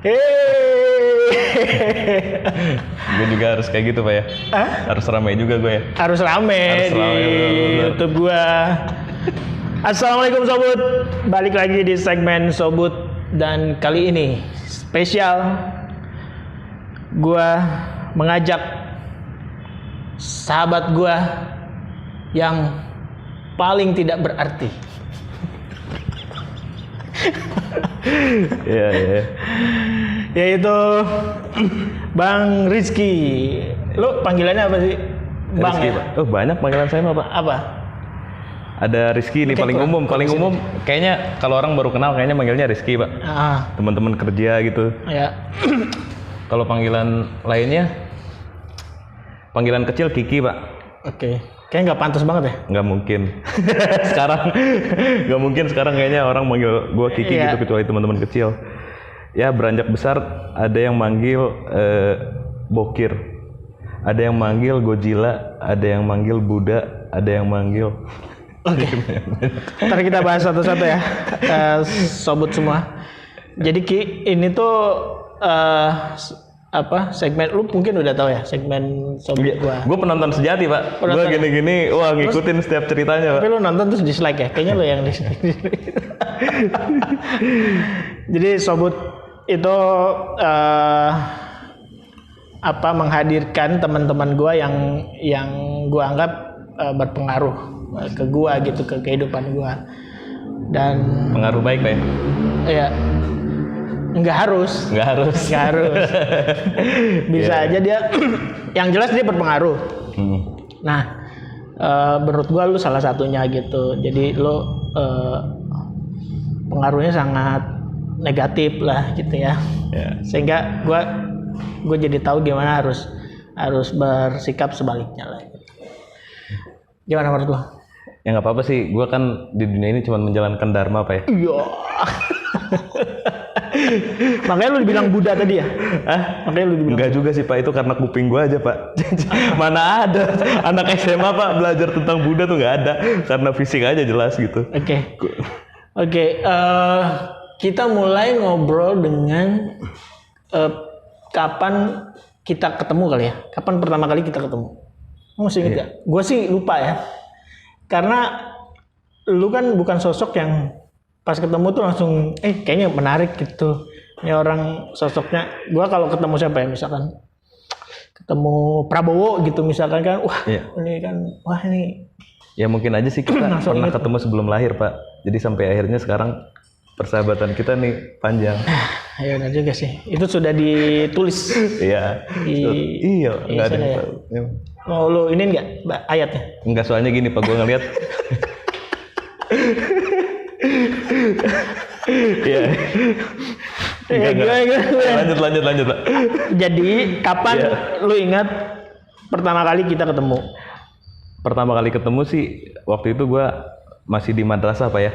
Gue juga harus kayak gitu Pak ya. Harus ramai juga gue ya. Harus rame di YouTube gue. Assalamualaikum Sobut. Balik lagi di segmen Sobut. Dan kali ini spesial, gue mengajak sahabat gue yang paling tidak berarti. Iya. Yaitu Bang Rizky. Lu panggilannya apa sih? Bang Rizky, ya? Pak. Oh banyak panggilan saya mah Pak. Apa? Ada Rizky ini paling umum. Kayaknya kalau orang baru kenal kayaknya manggilnya Rizky Pak. Teman-teman kerja gitu. Ya. Kalau panggilan lainnya, panggilan kecil Kiki Pak. Oke. Kayaknya nggak pantas banget ya? Nggak mungkin. Sekarang kayaknya orang manggil gue Kiki gitu kecuali teman-teman kecil. Ya beranjak besar ada yang manggil Bokir, ada yang manggil Godzilla, ada yang manggil Buddha, ada yang manggil. Oke. Ntar kita bahas satu-satu ya, Sobut semua. Jadi Ki, ini tuh segmen lu mungkin udah tahu ya, segmen Sobut gua. Gue penonton sejati Pak. Gue gini-gini, wah ngikutin setiap ceritanya Pak. Tapi lu nonton terus dislike ya? Kayaknya lu yang dislike. Jadi Sobut itu menghadirkan teman-teman gua yang gua anggap berpengaruh ke gua gitu, ke kehidupan gua. Dan pengaruh baik Pak ya? Iya. Nggak harus. Bisa aja dia yang jelas dia berpengaruh. Nah, menurut gua lu salah satunya gitu. Jadi lu pengaruhnya sangat negatif lah gitu ya. Sehingga gua jadi tahu gimana harus bersikap sebaliknya lah. Gimana menurut lu? Ya nggak apa-apa sih, gue kan di dunia ini cuma menjalankan dharma Pak ya. Iya. Makanya lu dibilang Buddha tadi ya? Makanya lu dibilang. Enggak juga sih Pak, itu karena kuping gue aja Pak. Mana ada anak SMA Pak belajar tentang Buddha tuh nggak ada, karena fisik aja jelas gitu. Oke. Kita mulai ngobrol dengan kapan kita ketemu kali ya? Kapan pertama kali kita ketemu? Masih inget gak? Gue sih lupa ya. Karena lu kan bukan sosok yang pas ketemu tuh langsung kayaknya menarik gitu. Ini orang sosoknya, gua kalau ketemu siapa ya, misalkan ketemu Prabowo gitu misalkan kan, ini ya mungkin aja sih kita pernah ketemu sebelum lahir Pak. Jadi sampai akhirnya sekarang persahabatan kita nih panjang. Ya benar juga sih. Itu sudah ditulis. Iya. Enggak ada yang tahu. Mau lu ini enggak ayatnya? Enggak, soalnya gini Pak, gua ngeliat Lanjut Pak. Jadi kapan lu ingat pertama kali kita ketemu? Pertama kali ketemu sih waktu itu gue masih di madrasah Pak ya.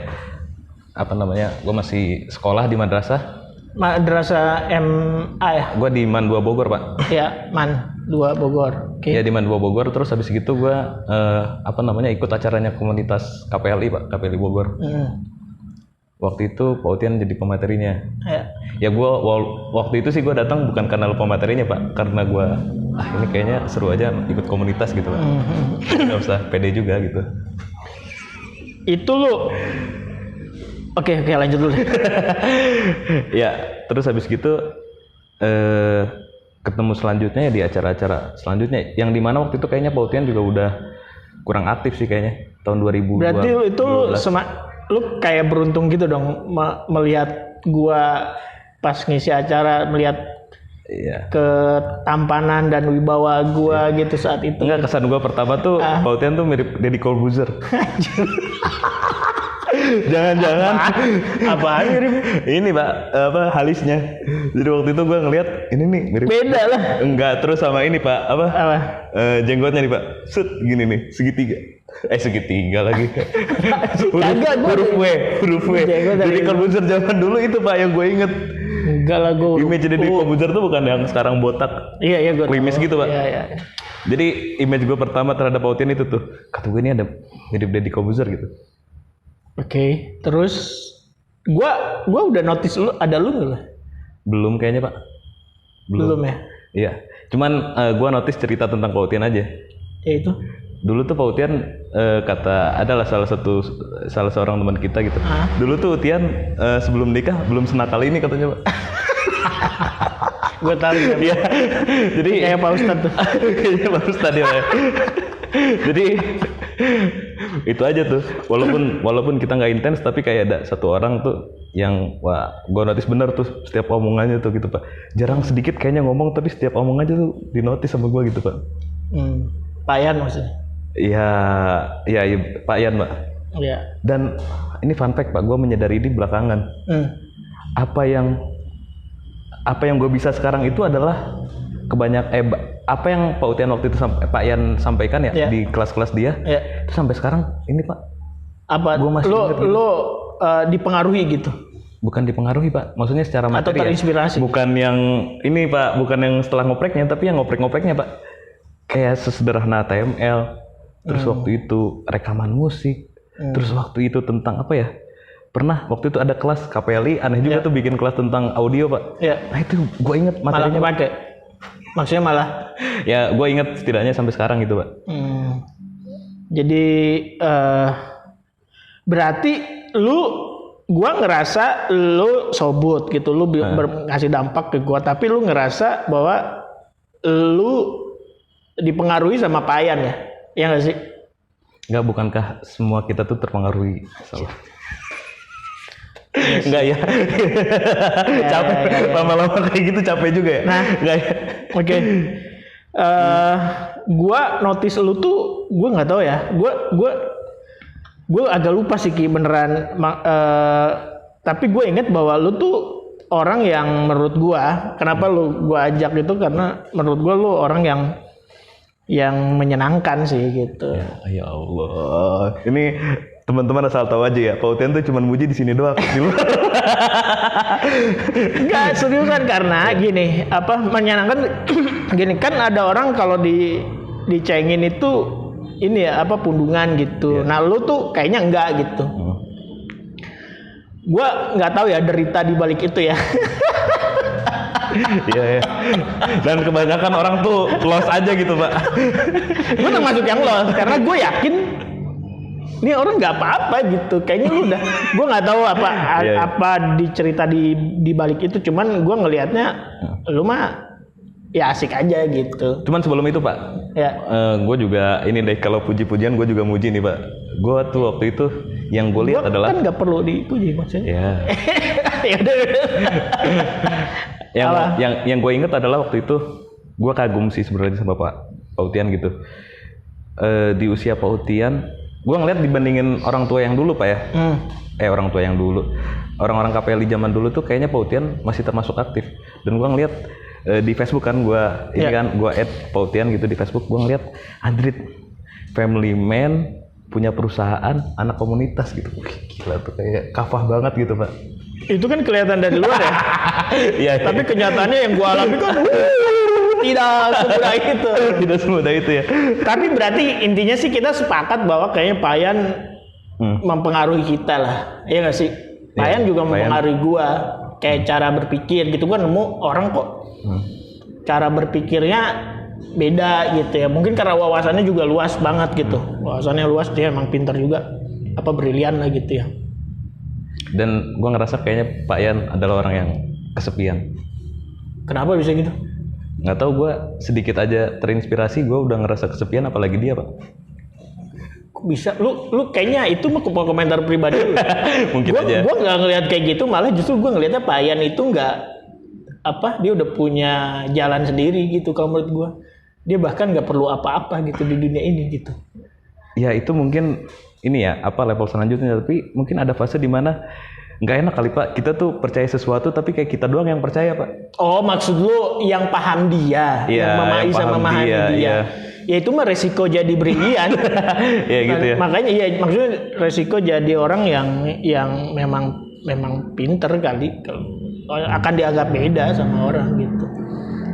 Gue masih sekolah di madrasah. Madrasah MA ya? Gue di Man 2 Bogor Pak. Iya, Man 2 Bogor. Iya di Man 2 Bogor, terus habis gitu gue ikut acaranya komunitas KPLI Pak, KPLI Bogor. Waktu itu Pak Utian jadi pematerinya. Ya gue waktu itu sih gue datang bukan karena pematerinya Pak, karena gue ini kayaknya seru aja ikut komunitas gitu Pak. Gak usah pede juga gitu. Itu lu Oke, lanjut dulu. Ya, terus habis gitu ketemu selanjutnya ya di acara-acara selanjutnya, yang dimana waktu itu kayaknya Pak Utian juga udah kurang aktif sih kayaknya tahun 2000. Berarti itu lu kayak beruntung gitu dong melihat gua pas ngisi acara, melihat ketampanan dan wibawa gua gitu saat itu. Enggak, kesan gua pertama tuh Pak Utian tuh mirip Deddy Corbuzier. Jangan-jangan apaan mirip? Ini Pak, halisnya. Jadi waktu itu gue ngelihat ini nih mirip. Beda lah. Enggak, terus sama ini Pak, jenggotnya nih Pak. Set gini nih, segitiga. Segitiga lagi. huruf W. Jadi Corbuzier zaman dulu itu Pak yang gue inget. Enggak lah gue. Image Deddy Corbuzier tuh bukan yang sekarang botak. Iya gue. Klimis gitu Pak. Iya. Jadi image gue pertama terhadap Pak Utian itu tuh, kata gue ini ada mirip Deddy Corbuzier gitu. Oke, terus gua udah notice lu nggak lah Belum kayaknya Pak. Belum ya? Iya. Cuman gue notice cerita tentang Pak Utian aja. Ya itu. Dulu tuh Pak Utian kata adalah salah seorang teman kita gitu. Dulu tuh Utian sebelum nikah belum senakal ini katanya Pak. Gue tahu kan. Iya. Jadi kayak Pak Ustadz tuh. Kayaknya Pak Ustadz ya. Jadi itu aja tuh. Walaupun kita nggak intens tapi kayak ada satu orang tuh yang wah gue notice bener tuh setiap omongannya tuh gitu Pak. Jarang sedikit kayaknya ngomong tapi setiap omongannya tuh dinotis sama gue gitu Pak. Pak Yan maksudnya? Iya Pak Yan Pak. Iya. Dan ini fun fact Pak, gue menyadari ini belakangan. Apa yang gue bisa sekarang itu adalah apa yang Pak Utian waktu itu Pak Yan sampaikan ya di kelas-kelas dia. Itu sampai sekarang ini Pak. Apa? Gua masih lo dipengaruhi gitu? Bukan dipengaruhi Pak, maksudnya secara materi. Atau terinspirasi? Bukan yang ini Pak, bukan yang setelah ngopreknya, tapi yang ngoprek-ngopreknya Pak. Kayak sesederhana TML, terus waktu itu rekaman musik, terus waktu itu tentang apa ya? Pernah waktu itu ada kelas KPLI, aneh juga tuh bikin kelas tentang audio Pak. Nah itu gue inget materinya. Malah kepake? Maksudnya malah? Ya gue inget setidaknya sampai sekarang gitu Pak. Jadi berarti gua ngerasa lu sobut gitu, lu ngasih dampak ke gua, tapi lu ngerasa bahwa lu dipengaruhi sama Payan ya? Iya nggak sih? Nggak, bukankah semua kita tuh terpengaruhi? Enggak ya? Capek, lama-lama kayak gitu capek juga ya? Nah, oke. Gua notice lu tuh, gua nggak tahu ya. Gue agak lupa sih Ki beneran. Tapi gue inget bahwa lu tuh orang yang menurut gue, kenapa gue ajak itu karena menurut gue lu orang yang menyenangkan sih gitu. Ya Allah, ini teman-teman asal tahu aja ya, Pak Utian tuh cuma muji di sini doang. Enggak, seriusan karena gini, menyenangkan gini kan ada orang kalau dicengin itu ini ya pundungan gitu. Nah lu tuh kayaknya enggak gitu. Gua nggak tahu ya derita di balik itu ya. Iya. Dan kebanyakan orang tuh lost aja gitu Pak. Gue termasuk yang lost karena gue yakin ini orang nggak apa-apa gitu. Kayaknya lu udah. Gue nggak tahu apa dicerita di balik itu. Cuman gue ngelihatnya lu mah ya asik aja gitu. Cuman sebelum itu Pak, gue juga ini deh kalau puji-pujian gue juga muji nih Pak. Gue tuh waktu itu yang gue lihat adalah kan nggak perlu dipuji maksudnya. Yang gue inget adalah waktu itu gue kagum sih sebenarnya sama Pak Utian gitu. Di usia Pak Utian, gue ngeliat dibandingin orang tua yang dulu Pak ya. Orang tua yang dulu, orang-orang KPLI zaman dulu tuh kayaknya Pak Utian masih termasuk aktif. Dan gue ngeliat di Facebook kan gue add Pak Utian gitu di Facebook, gue ngeliat Andrit family man, punya perusahaan, anak komunitas gitu. Gila tuh kayak kafah banget gitu Pak. Itu kan kelihatan dari luar ya. Iya. Tapi kenyataannya yang gue alami kan tidak semudah itu. Tidak semudah itu ya. Tapi berarti intinya sih kita sepakat bahwa kayaknya Payan mempengaruhi kita lah. Iya nggak sih? Payan juga mempengaruhi gue. Kayak cara berpikir gitu kan, nemu orang kok cara berpikirnya beda gitu ya. Mungkin karena wawasannya juga luas banget gitu. Wawasannya luas, dia emang pintar juga, brilian lah gitu ya. Dan gue ngerasa kayaknya Pak Yan adalah orang yang kesepian. Kenapa bisa gitu? Nggak tahu, gue sedikit aja terinspirasi, gue udah ngerasa kesepian, apalagi dia Pak. Kok bisa? Lu kayaknya itu mah komentar pribadi lu. Mungkin aja. Gue nggak ngelihat kayak gitu, malah justru gue ngelihatnya Pak Yan itu nggak dia udah punya jalan sendiri gitu kalau menurut gue. Dia bahkan nggak perlu apa-apa gitu di dunia ini gitu. Ya itu mungkin ini ya level selanjutnya, tapi mungkin ada fase di mana nggak enak kali Pak, kita tuh percaya sesuatu tapi kayak kita doang yang percaya Pak. Oh maksud lu yang paham dia, yang memahami dia. Ya itu mah resiko jadi brilian. Ya gitu ya. Makanya maksudnya resiko jadi orang yang memang pinter kali, akan dianggap beda sama orang gitu.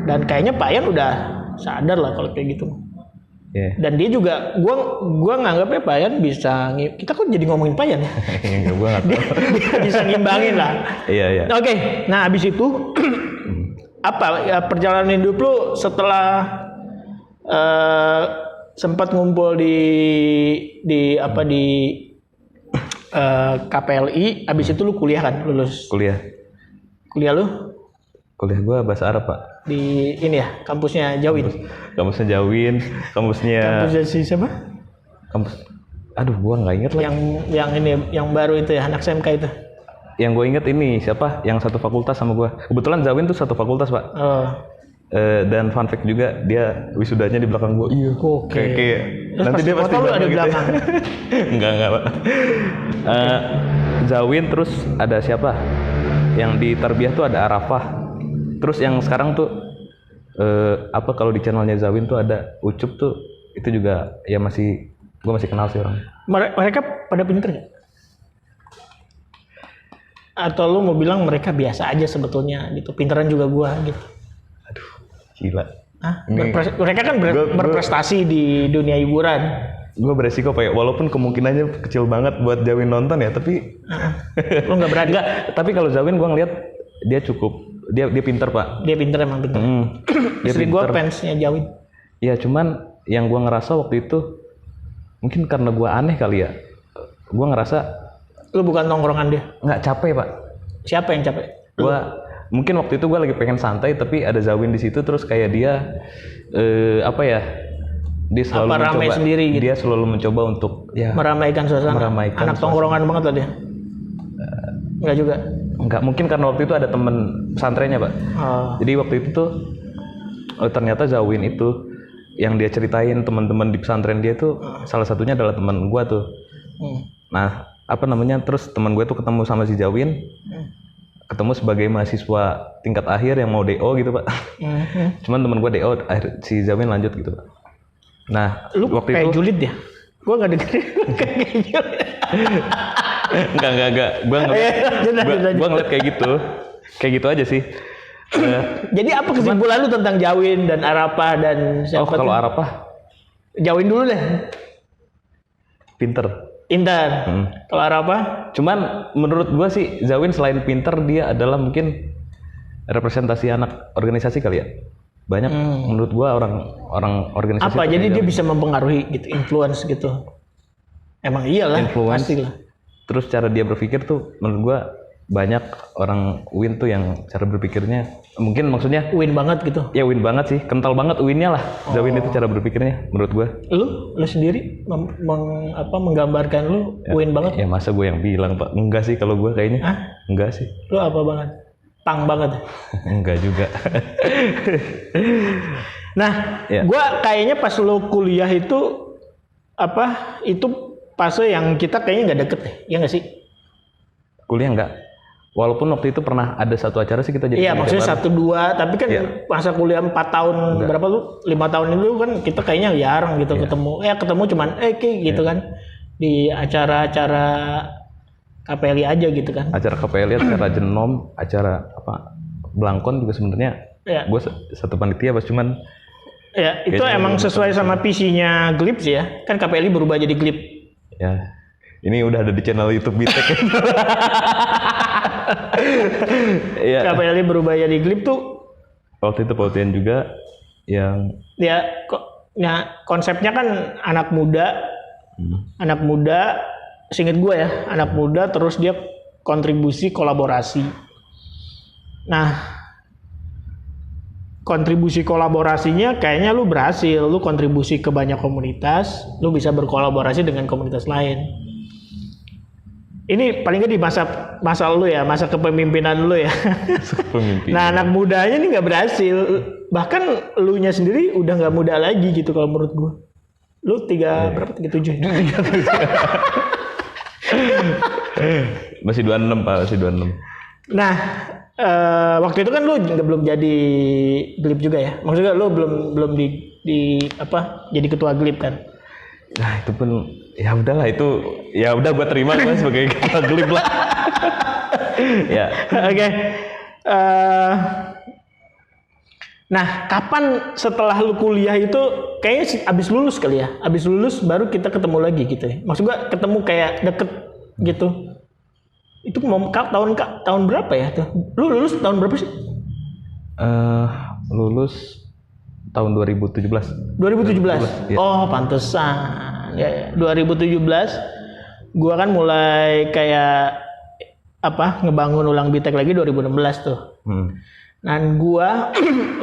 Dan kayaknya Pak Yan udah sadar lah kalau kayak gitu. Yeah. Dan dia juga, gua nganggapnya Pak Yan bisa, kita kok jadi ngomongin Pak Yan ya? Gua nggak tahu. Dia bisa ngimbangin lah. Iya. Oke, nah abis itu apa ya perjalanan hidup lu setelah sempat ngumpul di KPLI, abis itu lu kuliah kan, lulus? Kuliah lu? Kuliah gue bahasa Arab Pak. Di ini ya, kampusnya Jawin? Kampusnya Jawin, kampusnya si siapa? Aduh gue nggak inget lah. Yang ini, yang baru itu ya, anak SMK itu? Yang gue inget ini, siapa? Yang satu fakultas sama gue. Kebetulan Jawin tuh satu fakultas Pak. Oh. Dan fun fact juga, dia wisudanya di belakang gue. Iya. Oke. Kayak nanti dia pasti lu ada di belakang. Enggak Pak. Zawin, terus ada siapa? Yang di Tarbiyah tuh ada Arafah. Terus yang sekarang tuh kalau di channelnya Zawin tuh ada Ucup tuh, itu juga ya gue masih kenal sih orang. Mereka pada pinter nggak? Atau lu mau bilang mereka biasa aja sebetulnya gitu, pinteran juga gue gitu? Aduh, gila. Mereka kan berprestasi di dunia hiburan. Gue beresiko Pak ya, walaupun kemungkinannya kecil banget buat Zawin nonton ya, tapi lu nggak berani. Tapi kalau Zawin gue ngeliat dia pinter Pak. Dia pinter, emang pinter. Istri gue fansnya Zawin. Iya, cuman yang gue ngerasa waktu itu mungkin karena gue aneh kali ya, gue ngerasa lu bukan tongkrongan dia. Nggak capek Pak. Siapa yang capek? Gue mungkin waktu itu gue lagi pengen santai, tapi ada Zawin di situ, terus kayak dia dia selalu mencoba sendiri gitu. Dia selalu mencoba untuk meramaikan suasana. Anak tongkrongan banget lah dia. Enggak juga. Enggak, mungkin karena waktu itu ada temen pesantrennya Pak. Jadi waktu itu tuh ternyata Zawin itu yang dia ceritain teman-teman di pesantren dia tuh salah satunya adalah teman gue tuh. Nah terus teman gue tuh ketemu sama si Zawin, ketemu sebagai mahasiswa tingkat akhir yang mau DO gitu Pak. Cuman teman gue DO, si Zawin lanjut gitu Pak. Nah, lu waktu kayak itu julid ya? Gue nggak dengerin kayak julid. Enggak. Gue ngeliat kayak gitu aja sih. Jadi apa kesimpulan lu tentang Zawin dan Arafah dan siapa? Kalau Arafah, Zawin dulu deh. Pinter. Kalau Arafah? Cuman menurut gue sih Zawin selain pinter, dia adalah mungkin representasi anak organisasi kali ya. Banyak menurut gue orang organisasi. Apa? Jadi dia bisa mempengaruhi gitu, influence gitu. Emang iyalah, pastilah. Terus cara dia berpikir tuh menurut gue banyak orang UIN tuh yang cara berpikirnya mungkin maksudnya UIN banget gitu. Ya UIN banget sih, kental banget UIN-nya lah. Zawin itu cara berpikirnya menurut gue. Lu sendiri menggambarkan lu UIN banget? Ya masa gue yang bilang Pak? Enggak sih kalau gue kayaknya. Enggak sih. Lu apa banget? Pang banget? Enggak juga. Nah, gue kayaknya pas lu kuliah itu itu fase yang kita kayaknya nggak deket deh, ya nggak sih? Kuliah enggak. Walaupun waktu itu pernah ada satu acara sih kita jadi. Iya, maksudnya 1-2, tapi kan masa kuliah 4 tahun berapa lu? 5 tahun itu kan kita kayaknya jarang gitu ketemu. Ketemu cuman kayak gitu kan di acara-acara KPLI aja gitu kan. Acara KPLI, acara Jenom, acara Blangkon juga sebenarnya. Gue satu panitia pas cuman. Ya, itu emang sesuai sama visinya Glip sih ya. Kan KPLI berubah jadi Glip. Ya. Ini udah ada di channel YouTube Bitek. KPLI berubah jadi Glip tuh. Waktu itu Pautian juga yang. Konsepnya kan anak muda, seinget gue ya, anak muda terus dia kontribusi kolaborasi. Nah, kontribusi kolaborasinya kayaknya lu berhasil, lu kontribusi ke banyak komunitas, lu bisa berkolaborasi dengan komunitas lain. Ini paling nggak di masa lu ya, masa kepemimpinan lu ya. Nah, anak mudanya ini nggak berhasil, bahkan lu nya sendiri udah nggak muda lagi gitu kalau menurut gua. Lu 37. Masih 26 Pak, masih 26. Nah, waktu itu kan lu belum jadi Glip juga ya? Maksudnya lu belum jadi ketua Glip kan? Nah, itu pun ya udahlah, itu ya udah gua terima kan sebagai ketua Glip lah. Ya. Oke. Nah, kapan setelah lu kuliah itu kayaknya abis lulus kali ya? Abis lulus baru kita ketemu lagi gitu ya? Maksud gua ketemu kayak deket gitu. Itu mau tahun berapa ya tuh? Lu lulus tahun berapa sih? Lulus tahun 2017. 2017? Ya. Oh, pantesan. Ya, 2017 gua kan mulai kayak ngebangun ulang BTEK lagi 2016 tuh. Dan gua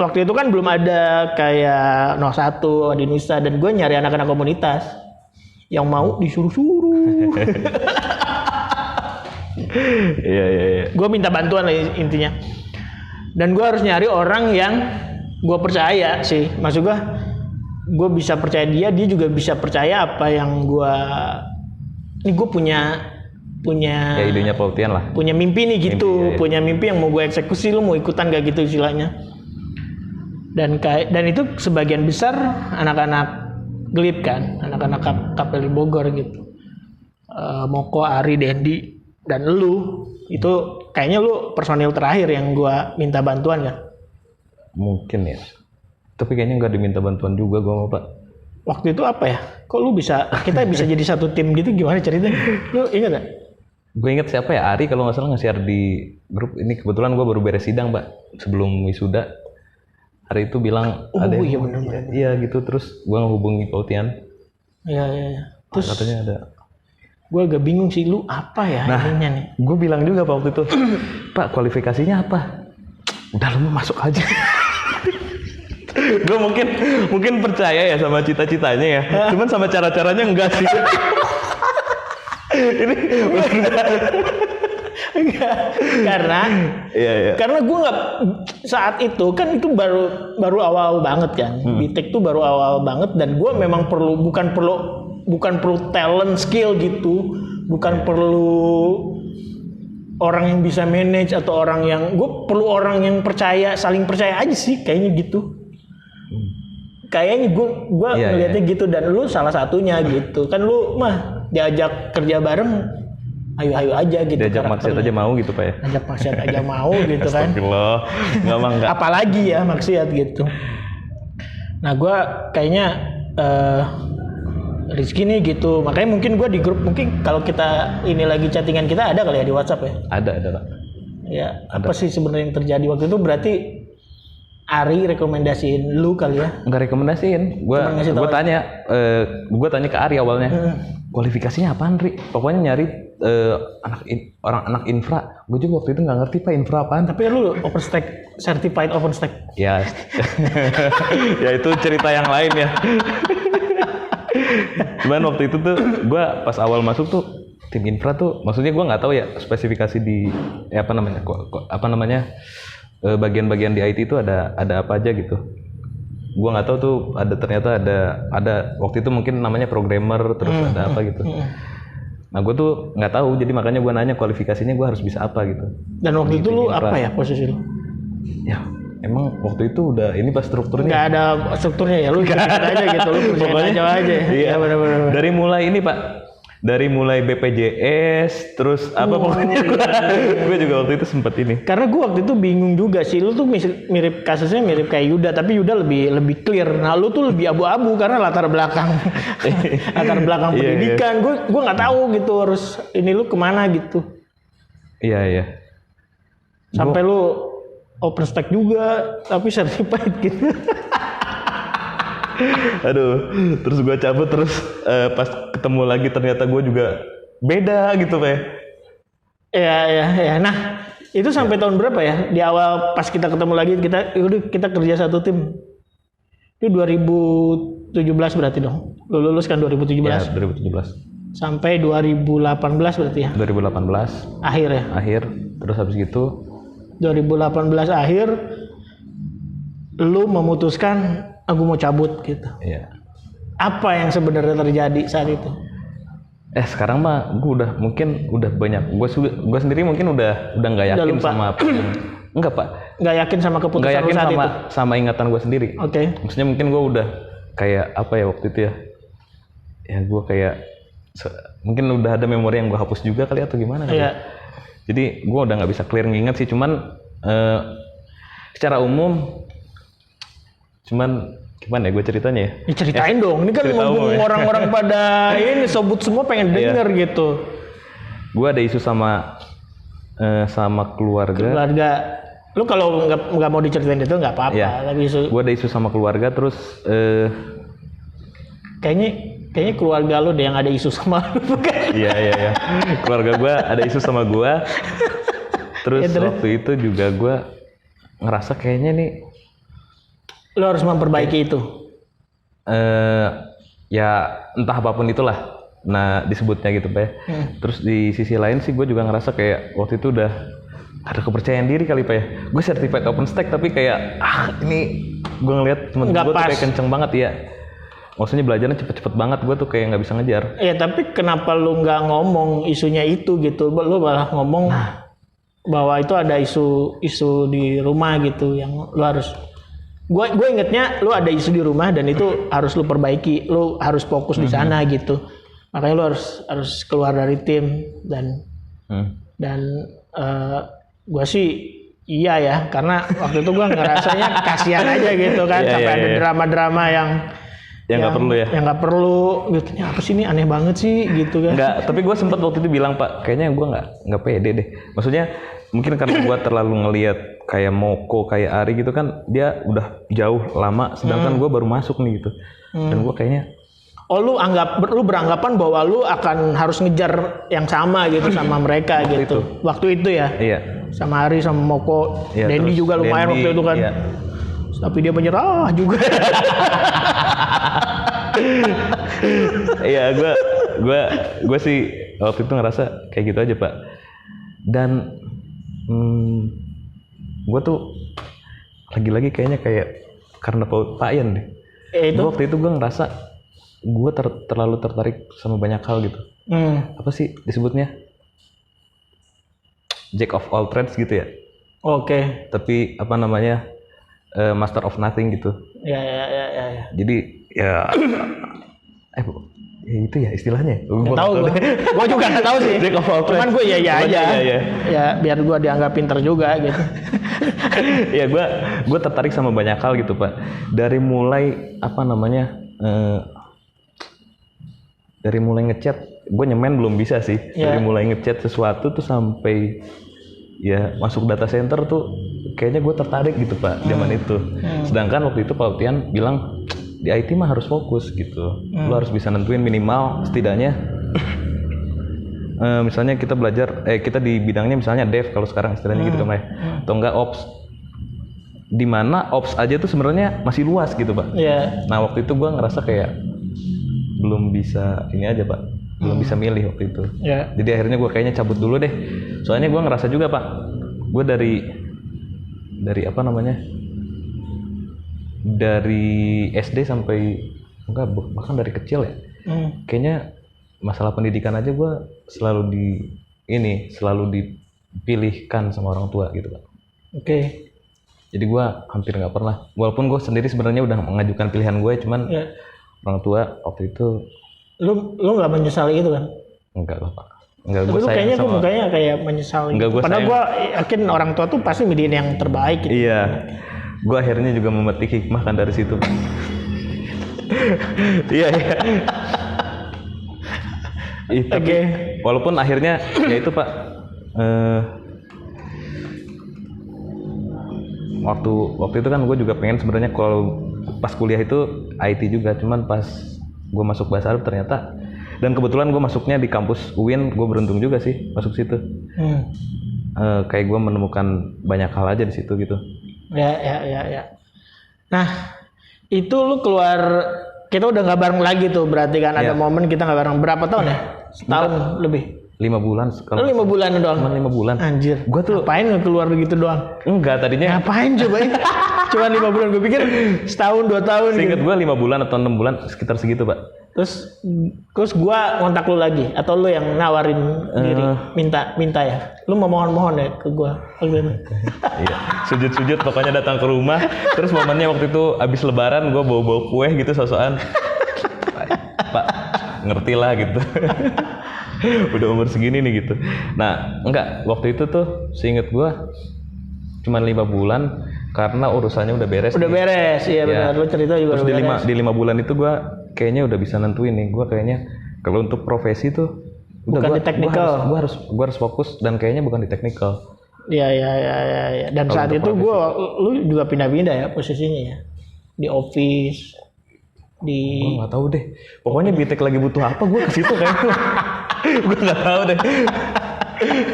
waktu itu kan belum ada kayak 01 Adinusa, dan gua nyari anak-anak komunitas yang mau disuruh-suruh. Iya. Gua minta bantuan lah intinya. Dan gua harus nyari orang yang gua percaya sih. Maksud gua bisa percaya dia juga bisa percaya apa yang ini gue punya ya idenya Pautian lah, punya mimpi nih gitu, ya. Punya mimpi yang mau gue eksekusi, lu mau ikutan gak gitu istilahnya. Dan itu sebagian besar anak-anak Glip kan, anak-anak KPLI Bogor gitu. Moko, Ari, Dendi, dan lu itu kayaknya lu personil terakhir yang gue minta bantuan kan? Mungkin ya, tapi kayaknya nggak diminta bantuan juga gue sama Pak. Waktu itu apa ya? Kok kita bisa jadi satu tim gitu, gimana ceritanya? Lu ingat gak? Gue inget siapa ya, Ari kalau nggak salah nge-share di grup ini. Kebetulan gue baru beres sidang, Pak, sebelum wisuda. Ari itu bilang ada iya bener. Iya gitu, terus gue ngehubungi Pautian. Iya. Terus katanya ada. Gue agak bingung sih, lu apa ya ininya nih? Gue bilang juga Pak waktu itu, Pak kualifikasinya apa? Udah lu masuk aja. Gue mungkin percaya ya sama cita-citanya ya, cuman sama cara-caranya enggak sih. Ini enggak, karena gue nggak, saat itu kan itu baru awal banget kan, BTEK tuh baru awal banget, dan gue memang bukan perlu talent skill gitu, bukan perlu orang yang bisa manage atau gue perlu orang yang saling percaya aja sih kayaknya gitu. Kayaknya gue ngeliatnya gitu, dan lu salah satunya gitu kan. Lu mah diajak kerja bareng ayo aja gitu, diajak maksiat aja mau gitu Pak ya, ajak maksiat aja mau gitu kan. Astagfirullah, nggak apalagi ya maksiat gitu. Nah gue kayaknya Rizky nih gitu, makanya mungkin gue di grup, mungkin kalau kita ini lagi chattingan kita ada kali ya di WhatsApp ya. Ada Pak ya. Apa sih sebenarnya yang terjadi waktu itu? Berarti Ari rekomendasiin lu kali ya? Enggak rekomendasiin, gue tanya ke Ari awalnya, kualifikasinya apaan Ri? Pokoknya nyari anak infra. Gue juga waktu itu nggak ngerti Pak infra apaan. Tapi lu OpenStack certified OpenStack. Ya, ya itu cerita yang lain ya. Cuman waktu itu tuh gue pas awal masuk tuh tim infra tuh, maksudnya gue nggak tahu ya spesifikasi di bagian-bagian di IT itu ada apa aja gitu. Gua nggak tahu tuh ternyata ada waktu itu mungkin namanya programmer, terus ada apa gitu. Nah gue tuh nggak tahu, jadi makanya gue nanya kualifikasinya gue harus bisa apa gitu. Dan waktu itu lu apa ya posisi lu? Ya emang waktu itu udah ini pas strukturnya. Nggak ada strukturnya ya, lu aja gitu, lu kerjain aja. Iya benar-benar. Dari mulai ini Pak. Dari mulai BPJS, terus pokoknya gue juga waktu itu sempet ini. Karena gue waktu itu bingung juga sih, lu tuh mirip kasusnya mirip kayak Yuda, tapi Yuda lebih clear. Nah lu tuh lebih abu-abu karena latar belakang pendidikan. Gue nggak tahu gitu harus ini lu kemana gitu. Iya. Sampai lu OpenStack juga, tapi certified gitu. Aduh, terus gue cabut, terus pas ketemu lagi ternyata gue juga beda gitu Pak. Ya. Nah itu sampai tahun berapa ya? Di awal pas kita ketemu lagi kita kerja satu tim. Itu 2017 berarti dong. Lu lulus kan 2017? Ya 2017. Sampai 2018 berarti ya? 2018. Akhir ya? Akhir. Terus habis gitu 2018 akhir lu memutuskan aku mau cabut gitu. Iya. Apa yang sebenarnya terjadi saat itu? Sekarang mah gue udah banyak. Gue sendiri mungkin udah nggak yakin sama apa. Enggak Pak. Nggak yakin sama keputusan nggak yakin saat itu. Sama ingatan gue sendiri. Oke. Maksudnya mungkin gue udah kayak apa ya waktu itu ya. Ya gue kayak mungkin udah ada memori yang gue hapus juga kali atau gimana. Iya. Jadi gue udah nggak bisa clear nginget sih. Cuman secara umum. Cuman gimana ya gue ceritanya ya? Ceritain dong, ini kan ngomong orang-orang pada ini sobut semua pengen denger gitu. Gue ada isu sama keluarga. Lu kalau nggak mau diceritain itu nggak apa-apa. Ya, tapi gue ada isu sama keluarga, terus kayaknya keluarga lu deh yang ada isu sama lu. Iya. Keluarga gue ada isu sama gue. Terus waktu itu juga gue ngerasa kayaknya nih lu harus memperbaiki itu. Ya entah apapun itulah. Nah disebutnya gitu Pak. Terus di sisi lain sih gue juga ngerasa kayak waktu itu udah ada kepercayaan diri kali Pak ya. Gue certified OpenStack tapi kayak ini gue ngeliat temen gue tuh kayak kenceng banget ya. Maksudnya belajarnya cepet-cepet banget, gue tuh kayak nggak bisa ngejar. Iya tapi kenapa lu nggak ngomong isunya itu gitu? Lu malah ngomong bahwa itu ada isu di rumah gitu yang lu harus. Gue ingetnya lu ada isu di rumah dan itu harus lu perbaiki. Lu harus fokus di sana gitu. Makanya lu harus keluar dari tim dan gue sih iya ya karena waktu itu gue ngerasanya kasihan aja gitu kan sampai ada drama-drama yang nggak perlu ya. Yang nggak perlu gitu. Apa sih ini aneh banget sih gitu kan. Nggak, tapi gue sempat waktu itu bilang Pak, kayaknya gue nggak pede deh. Maksudnya mungkin karena gue terlalu ngelihat kayak Moko, kayak Ari gitu kan, dia udah jauh lama, sedangkan gue baru masuk nih gitu. Dan gue kayaknya lu beranggapan bahwa lu akan harus ngejar yang sama gitu sama mereka gitu. Waktu itu ya? Iya. Sama Ari sama Moko, iya, Dendi juga lumayan waktu itu kan. Iya. Tapi dia menyerah juga. Iya, gue sih waktu itu ngerasa kayak gitu aja Pak. Dan gue tuh lagi-lagi kayaknya kayak karena Pak Ian deh. Waktu itu gue ngerasa gue terlalu tertarik sama banyak hal gitu. Apa sih disebutnya? Jack of all trades gitu ya. Oke. Tapi apa namanya? Master of nothing gitu. Ya. Jadi ya itu ya istilahnya. Gue tahu. Gue juga nggak tahu sih. Jack of all trades. Cuman gue ya aja. Ya biar gue dianggap pinter juga gitu. Ya gue tertarik sama banyak hal gitu Pak. Dari mulai apa namanya? Dari mulai ngechat, gue nyemen belum bisa sih. Dari mulai ngechat sesuatu tuh sampai ya masuk data center tuh kayaknya gue tertarik gitu Pak zaman itu. Sedangkan waktu itu Pak Utian bilang di IT mah harus fokus gitu. Lo harus bisa nentuin minimal setidaknya misalnya kita belajar kita di bidangnya misalnya dev kalau sekarang istilahnya gitu kan ya. Atau enggak ops. Di mana ops aja tuh sebenarnya masih luas gitu Pak. Nah waktu itu gue ngerasa kayak belum bisa ini aja Pak, belum bisa milih waktu itu. Jadi akhirnya gue kayaknya cabut dulu deh. Soalnya gue ngerasa juga Pak, gue dari apa namanya, dari SD sampai enggak bahkan dari kecil ya. Kayaknya masalah pendidikan aja gue selalu dipilihkan sama orang tua gitu Pak. Jadi gue hampir nggak pernah, walaupun gue sendiri sebenarnya udah mengajukan pilihan gue, cuman orang tua waktu itu. Lu nggak menyesali itu kan? Enggak lah Pak. Enggak, gue kayaknya sama. Gue mukanya kayak menyesali. Padahal gue yakin orang tua tuh pasti milihin yang terbaik gitu. Iya. Gue akhirnya juga memetik hikmah kan dari situ. Iya. Tapi walaupun akhirnya ya itu Pak. Waktu itu kan gue juga pengen sebenarnya kalau pas kuliah itu IT juga, cuman pas gue masuk bahasa Arab ternyata, dan kebetulan gue masuknya di kampus UIN, gue beruntung juga sih masuk situ. Kayak gue menemukan banyak hal aja di situ gitu. Ya. Nah itu lu keluar, kita udah nggak bareng lagi tuh berarti kan ada momen kita nggak bareng berapa tahun ya? Setahun lebih. 5 bulan. Lu 5 bulan doang? Cuma 5 bulan. Anjir. Gue tuh ngapain keluar begitu doang? Enggak, tadinya. Ngapain coba? Cuma 5 bulan. Gue pikir setahun 2 tahun. Seinget gitu. Gue 5 bulan atau 6 bulan sekitar segitu Pak. Terus gue ngontak lu lagi atau lu yang nawarin diri minta ya? Lu mau mohon ya ke gue? Iya. Sujud pokoknya datang ke rumah. Terus momennya waktu itu abis lebaran gue bawa kue gitu sosokan. Pak ngerti lah gitu. Udah umur segini nih gitu. Nah enggak, waktu itu tuh seinget gue cuma 5 bulan karena urusannya udah beres. Iya benar. Lu cerita juga. Terus di 5 bulan itu gue kayaknya udah bisa nentuin nih. Gue kayaknya kalau untuk profesi tuh bukan di technical. Gue harus fokus dan kayaknya bukan di technical. Iya. Dan Kalau saat untuk itu lu juga pindah-pindah ya posisinya ya. Di office, di Gue nggak tahu deh. Pokoknya Bitek lagi butuh apa, gue ke situ kayaknya. Gue nggak tahu deh.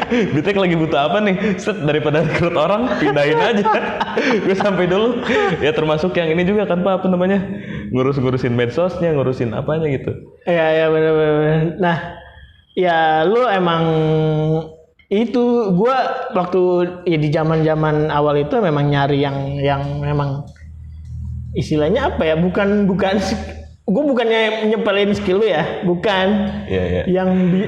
Bitek lagi butuh apa nih? Set, daripada rekrut orang, pindahin aja. Gue sampai dulu. Ya termasuk yang ini juga kan Pak, apa namanya? Ngurusin medsosnya, ngurusin apanya gitu. Iya benar. Nah, ya lu emang itu gua waktu ya di zaman-zaman awal itu memang nyari yang memang istilahnya apa ya? Bukan gue bukannya nyepelin skill lu ya, bukan. Iya.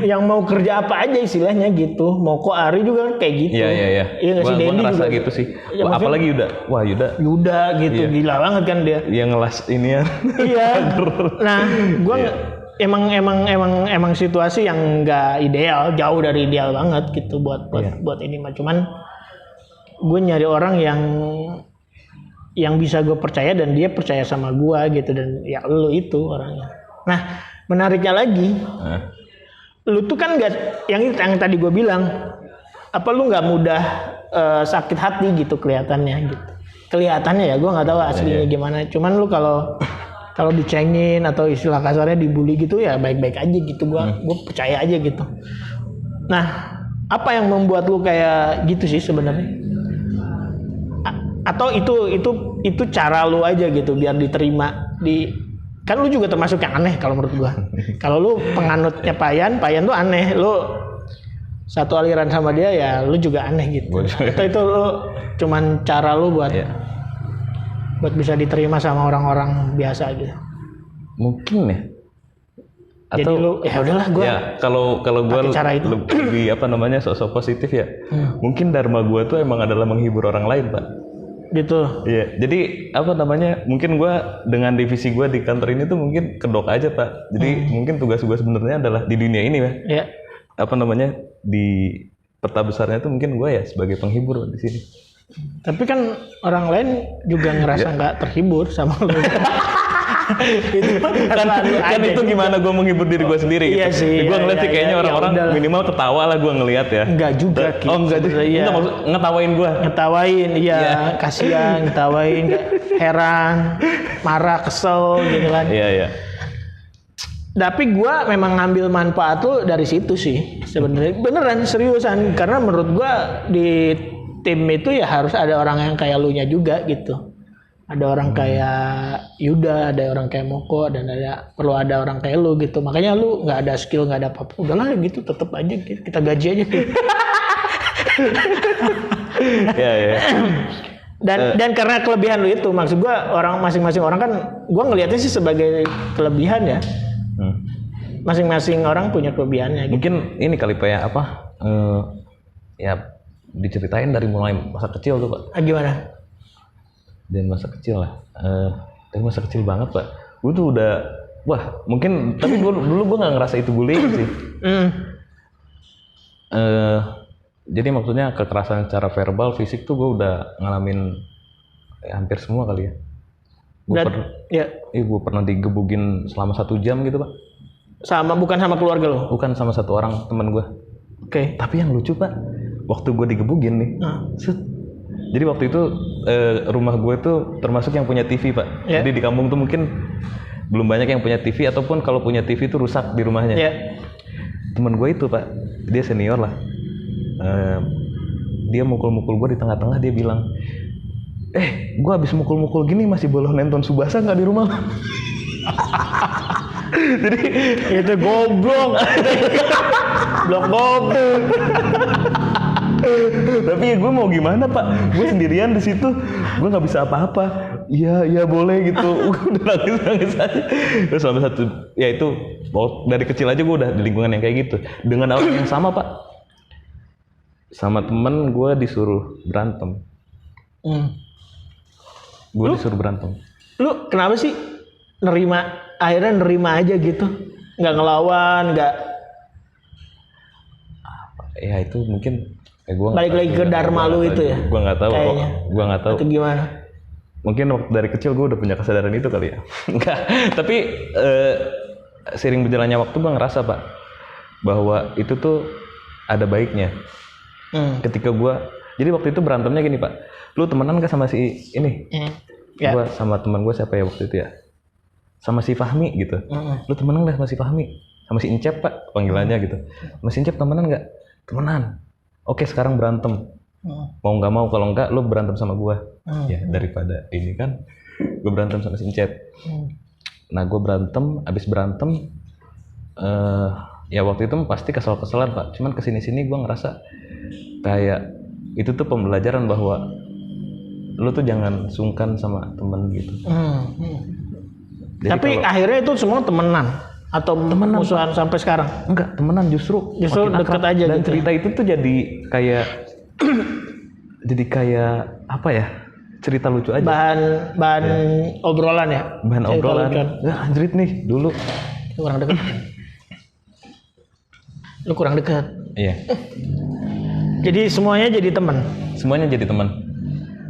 Yang mau kerja apa aja istilahnya gitu. Mau kok Ari juga kan kayak gitu. Iya. Iya nggak sih, Gue Dendi ngerasa juga gitu sih. Ya, Apalagi Yuda. Wah Yuda gitu, Iya. gila banget kan dia. Yang ngelas ini ya. Iya. Nah, gue emang situasi yang nggak ideal, jauh dari ideal banget gitu buat ini mah. Cuman gue nyari orang yang bisa gue percaya dan dia percaya sama gue gitu, dan ya lu itu orangnya. Nah, menariknya lagi, lu tuh kan nggak yang tadi gue bilang, apa lu nggak mudah sakit hati gitu kelihatannya ya, gue nggak tahu aslinya gimana. Cuman lu kalau dicengin atau istilah kasarnya dibully gitu ya baik-baik aja gitu, gue percaya aja gitu. Nah, apa yang membuat lu kayak gitu sih sebenarnya? Atau itu cara lu aja gitu biar diterima kan lu juga termasuk yang aneh kalau menurut gua. Kalau lu penganutnya Payan tuh aneh, lu satu aliran sama dia ya lu juga aneh gitu. Atau itu lu cuman cara lu buat bisa diterima sama orang-orang biasa gitu. Mungkin ya. Atau jadi lu ya udahlah gua. Ya, kalau gua lebih apa namanya sosok positif ya. Mungkin dharma gua tuh emang adalah menghibur orang lain, Pak. Gitu. Iya, jadi apa namanya? Mungkin gua dengan divisi gua di kantor ini tuh mungkin kedok aja, Pak. Jadi mungkin tugas gua sebenarnya adalah di dunia ini, Pak. Iya. Apa namanya? Di peta besarnya tuh mungkin gua ya sebagai penghibur di sini. Tapi kan orang lain juga ngerasa nggak terhibur sama lu. kan itu gimana gue menghibur diri gue sendiri iya gitu. Sih, gue ngeliat sih kayaknya orang-orang minimal ketawa lah gue ngeliat ya. Enggak juga gitu. Oh enggak juga. Enggak maksud ngetawain gue. Ngetawain, iya. Kasihan, ngetawain, heran, marah, kesel gitu kan. Iya. Tapi gue memang ngambil manfaat tuh dari situ sih sebenarnya. Beneran seriusan, karena menurut gue di tim itu ya harus ada orang yang kayak lu nya juga gitu. Ada orang kayak Yuda, ada orang kayak Moko, dan perlu ada orang kayak lu gitu. Makanya lu nggak ada skill, nggak ada apa-apa, udahlah gitu, tetap aja kita gaji aja gitu. Iya. Dan karena kelebihan lu itu, maksud gua orang masing-masing orang kan, gua ngelihatnya sih sebagai kelebihan ya. Masing-masing orang punya kelebihannya. Gitu. Mungkin ini kali Pak ya ya diceritain dari mulai masa kecil tuh Pak. Gimana? Dan masa kecil lah, dari masa kecil banget Pak. Gue tuh udah, mungkin tapi dulu gue nggak ngerasa itu bullying sih. Jadi maksudnya kekerasan secara verbal, fisik tuh gue udah ngalamin hampir semua kali ya. Gue pernah digebukin selama 1 jam gitu Pak. Bukan sama keluarga lo? Bukan, sama satu orang teman gue. Oke. Tapi yang lucu Pak, waktu gue digebukin nih, jadi waktu itu rumah gue tuh termasuk yang punya TV Pak. Jadi di kampung tuh mungkin belum banyak yang punya TV, ataupun kalau punya TV tuh rusak di rumahnya. Temen gue itu Pak, dia senior lah. Dia mukul-mukul gue di tengah-tengah, dia bilang, gue habis mukul-mukul gini masih boleh nonton Subasa nggak di rumah? Jadi itu goblok. Goblok. Tapi gue mau gimana Pak? Gue sendirian di situ, gue nggak bisa apa-apa. Iya boleh gitu. Udah nangis aja. Terus sampai ya itu dari kecil aja gue udah di lingkungan yang kayak gitu. Dengan orang yang sama Pak, sama temen gue disuruh berantem. Gue disuruh berantem. Lu kenapa sih akhirnya nerima aja gitu? Nggak ngelawan, nggak? Ya itu mungkin. Balik lagi ke dharma lu itu ya? Gue nggak tahu kok. Gue nggak tahu. Itu gimana? Mungkin waktu dari kecil gue udah punya kesadaran itu kali ya. Enggak. Tapi sering berjalannya waktu gue ngerasa Pak bahwa itu tuh ada baiknya. Ketika gue Jadi waktu itu berantemnya gini Pak, lu temenan gak sama si ini? Ya. Gue sama teman gue siapa ya waktu itu ya? Sama si Fahmi gitu. Lu temenan gak sama si Fahmi? Sama si Incep Pak panggilannya gitu. Sama si Incep temenan gak? Temenan. Oke sekarang berantem. Mau nggak mau, kalau enggak lu berantem sama gue. Ya daripada ini kan gue berantem sama si Incep. Nah gue berantem, abis berantem ya waktu itu pasti kesel-keselan Pak. Cuman kesini-sini gue ngerasa kayak itu tuh pembelajaran bahwa lu tuh jangan sungkan sama temen gitu. Jadi tapi akhirnya itu semua temenan atau musuhan sampai sekarang? Enggak, temenan justru deket aja dan gitu. cerita itu tuh jadi kayak apa ya, cerita lucu aja, bahan obrolan ya, bahan cerita obrolan. lucuan. Ya anjrit nih dulu lu kurang dekat. Iya, jadi semuanya jadi teman.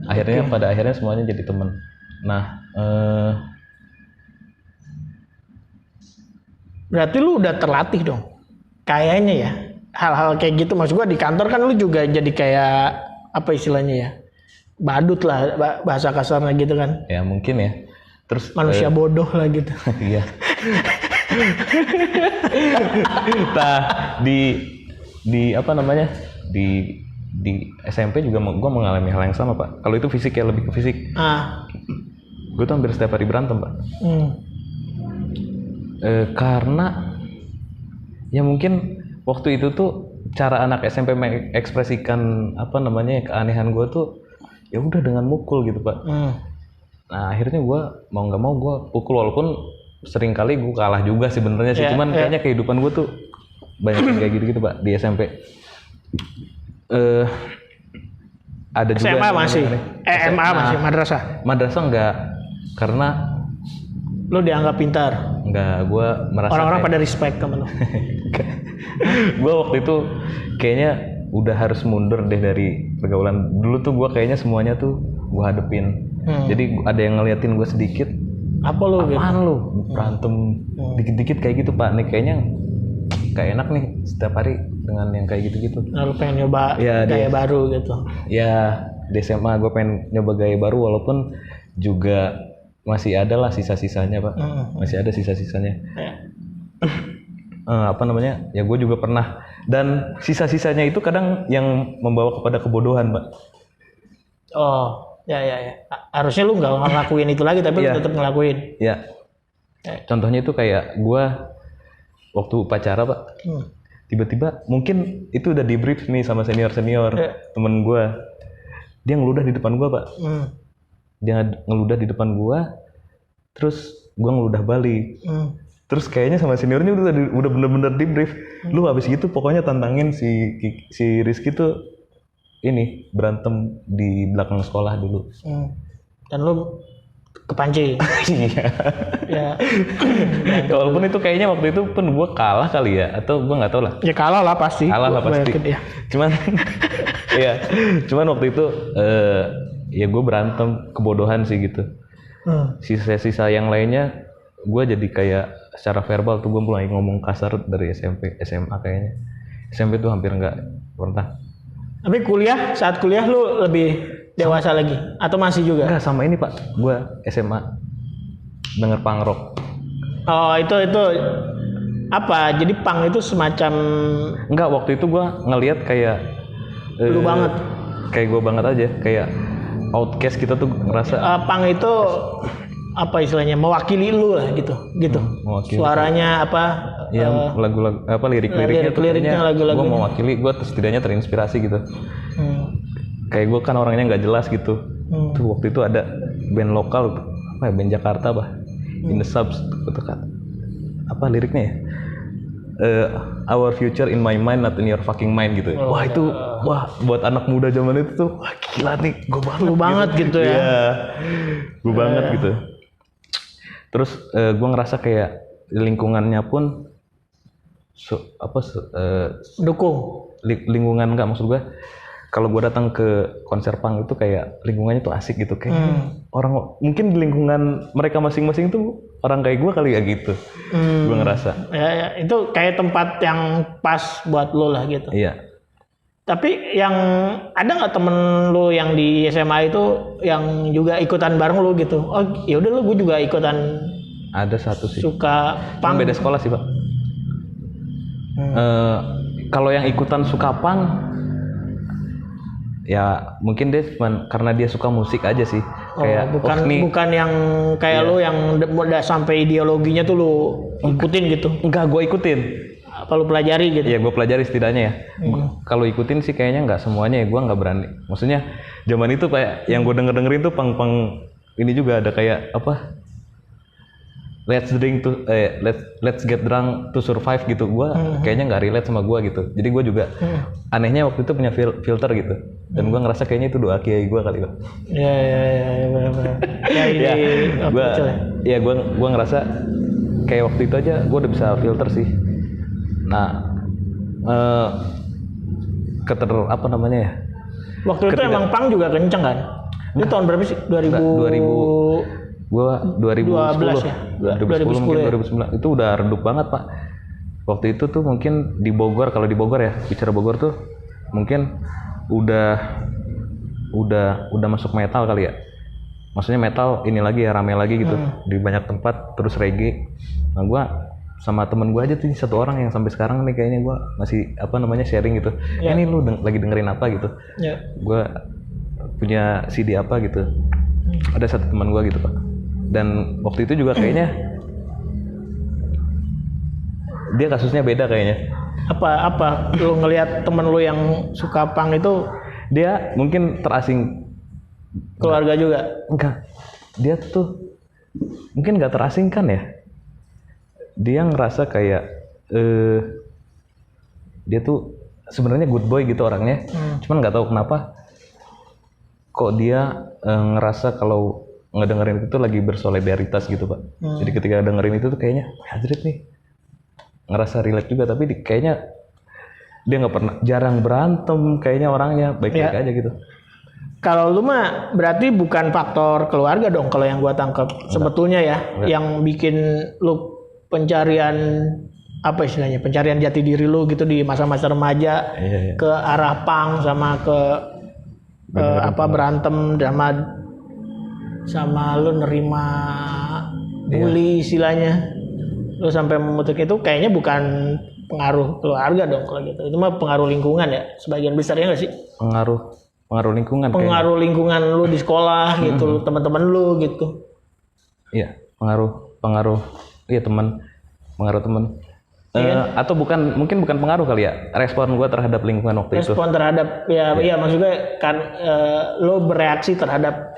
Akhirnya pada akhirnya semuanya jadi teman. Nah berarti lu udah terlatih dong kayaknya ya, hal-hal kayak gitu. Maksud gua di kantor kan lu juga jadi kayak apa istilahnya ya, badut lah bahasa kasarnya gitu kan ya mungkin ya, terus manusia bodoh lah gitu. iya. Nah di apa namanya, di SMP juga gue mengalami hal yang sama Pak. Kalau itu fisik ya, lebih ke fisik. Gue tuh hampir setiap hari berantem Pak. Karena ya mungkin waktu itu tuh cara anak SMP mengekspresikan apa namanya keanehan gue tuh ya udah dengan mukul gitu Pak. Nah akhirnya gue mau nggak mau gue pukul, walaupun sering kali gue kalah juga sih sebenarnya sih. Cuman kayaknya kehidupan gue tuh banyak yang kayak gitu Pak di SMP. Ada juga SMA masih, SMA masih, madrasah enggak, karena lu dianggap pintar. Enggak, gue merasa orang-orang pada respect sama lu. Gue waktu itu kayaknya udah harus mundur deh dari pergaulan. Dulu tuh gue kayaknya semuanya tuh gue hadepin. Jadi ada yang ngeliatin gue sedikit, apaan gitu? Lu berantem dikit-dikit kayak gitu Pak. Nih kayaknya gak enak nih setiap hari dengan yang kayak gitu-gitu. Nah, lu pengen nyoba gaya baru gitu. Ya di SMA gue pengen nyoba gaya baru, walaupun juga masih ada lah sisa-sisanya Pak. Masih ada sisa-sisanya. Apa namanya, ya gue juga pernah, dan sisa-sisanya itu kadang yang membawa kepada kebodohan Pak. Ya. Harusnya lu nggak ngelakuin itu lagi, tapi lu tetap ngelakuin. Ya. Contohnya itu kayak gue waktu upacara Pak, tiba-tiba mungkin itu udah di brief nih sama senior temen gue, dia ngeludah di depan gue Pak. Dia ngeludah di depan gue, terus gue ngeludah balik. Terus kayaknya sama seniornya udah bener-bener di brief, lu habis gitu pokoknya tantangin si Rizky tuh ini berantem di belakang sekolah dulu. Dan lu kepancing. Iya. Ya, walaupun itu kayaknya waktu itu pun gue kalah kali ya, atau gue nggak tahu lah. Ya kalah lah pasti. Ya. Cuman waktu itu ya gue berantem kebodohan sih gitu. Sisa-sisa yang lainnya gue jadi kayak secara verbal tuh gue mulai ngomong kasar dari SMP, SMA kayaknya. SMP tuh hampir nggak pernah. Tapi saat kuliah lu lebih dewasa lagi atau masih juga? Enggak, sama ini Pak, gue SMA denger punk rock. Itu apa? Jadi punk itu semacam, enggak, waktu itu gue ngelihat kayak lu banget, kayak gue banget aja, kayak outcast kita tuh ngerasa punk itu apa istilahnya, mewakili lu lah gitu. Suaranya apa? Ya lagu-lagu apa lirik-liriknya lagu-lagunya. Gue mewakili, gue setidaknya terinspirasi gitu. Kayak gue kan orangnya nggak jelas gitu. Tuh waktu itu ada band lokal, band Jakarta In the Subs, gitu kan. Apa liriknya ya? Our future in my mind, not in your fucking mind gitu. Wah buat anak muda zaman itu tuh, wah gila nih, gue banget gitu ya. Iya, gue banget gitu. Terus gue ngerasa kayak lingkungannya pun dukung. Lingkungan nggak, maksud gue kalau gue datang ke konser punk itu kayak lingkungannya tuh asik gitu, kayak orang mungkin di lingkungan mereka masing-masing tuh orang kayak gue kali ya gitu. Gue ngerasa ya itu kayak tempat yang pas buat lo lah gitu. Iya. Tapi yang ada nggak temen lu yang di SMA itu yang juga ikutan bareng lu gitu? Oh ya udah lu, gue juga ikutan. Ada satu sih. Suka punk. Beda sekolah sih Pak. Kalau yang ikutan suka punk, ya mungkin dia cuma karena dia suka musik aja sih. Kayak bukan yang kayak lu yang udah sampai ideologinya tuh lu ikutin gitu. Enggak, gue ikutin. Apa lu pelajari gitu? Iya, gue pelajari setidaknya ya. Kalau ikutin sih kayaknya nggak semuanya ya, gue nggak berani. Maksudnya zaman itu kayak yang gue dengerin tuh pang ini juga ada kayak apa? Let's get drunk to survive gitu. Gue kayaknya nggak relate sama gue gitu. Jadi gue juga anehnya waktu itu punya filter gitu. Dan gue ngerasa kayaknya itu doa kiai gue kali Pak. Iya benar. Gue ngerasa kayak waktu itu aja gue udah bisa filter sih. Nah, apa namanya ya? Waktu itu emang punk juga kenceng kan? Itu tahun berapa sih? 2000. Gua 2010 ya? 2010 mungkin 2009. Itu udah redup banget Pak. Waktu itu tuh mungkin di Bogor, kalau di Bogor ya, bicara Bogor tuh mungkin udah masuk metal kali ya. Maksudnya metal ini lagi ya, rame lagi gitu di banyak tempat, terus reggae. Nah gua sama temen gue aja tuh satu orang yang sampai sekarang nih kayaknya gue masih sharing gitu. Ini lu lagi dengerin apa gitu. Gue punya CD apa gitu. Ada satu teman gue gitu Pak. Dan waktu itu juga kayaknya dia kasusnya beda kayaknya. Apa lu ngelihat temen lu yang suka punk itu dia mungkin terasing keluarga juga? Enggak. Dia tuh mungkin nggak terasingkan ya. Dia ngerasa kayak dia tuh sebenarnya good boy gitu orangnya, cuman nggak tahu kenapa kok dia ngerasa kalau ngedengerin itu tuh lagi bersolidaritas gitu Pak. Jadi ketika dengerin itu tuh kayaknya hadrit nih, ngerasa relate juga, tapi kayaknya dia nggak pernah, jarang berantem, kayaknya orangnya baik-baik aja gitu. Kalau lu mah berarti bukan faktor keluarga dong kalau yang gua tangkap sebetulnya ya. Yang bikin lu pencarian apa istilahnya, pencarian jati diri lu gitu di masa-masa remaja, ke arah punk sama ke berantem sama lu nerima bully istilahnya, lu sampai memutuskan itu kayaknya bukan pengaruh keluarga dong kalau gitu. Itu mah pengaruh lingkungan ya sebagian besarnya nggak sih? Pengaruh lingkungan. Pengaruh lingkungan lu di sekolah gitu, teman-teman lu gitu. Iya, pengaruh. Iya pengaruh teman. Atau mungkin bukan pengaruh kali ya, respon gue terhadap lingkungan waktu itu. Respon terhadap iya maksudnya kan lo bereaksi terhadap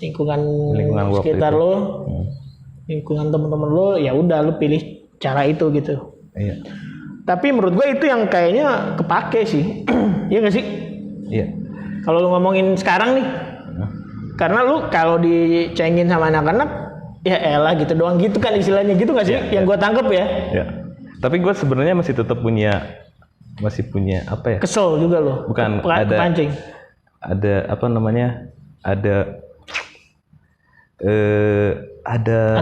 lingkungan sekitar lo, lingkungan teman-teman lo, ya udah lo pilih cara itu gitu. Iya. Tapi menurut gue itu yang kayaknya kepake sih, iya nggak sih? Iya. Kalau lo ngomongin sekarang nih, karena lo kalau dicengin sama anak-anak ya elah gitu doang gitu kan istilahnya gitu nggak sih yang gue tangkep ya. Tapi gue sebenarnya masih punya apa ya, kesel juga loh. Bukan kepancing. Ada apa namanya, ada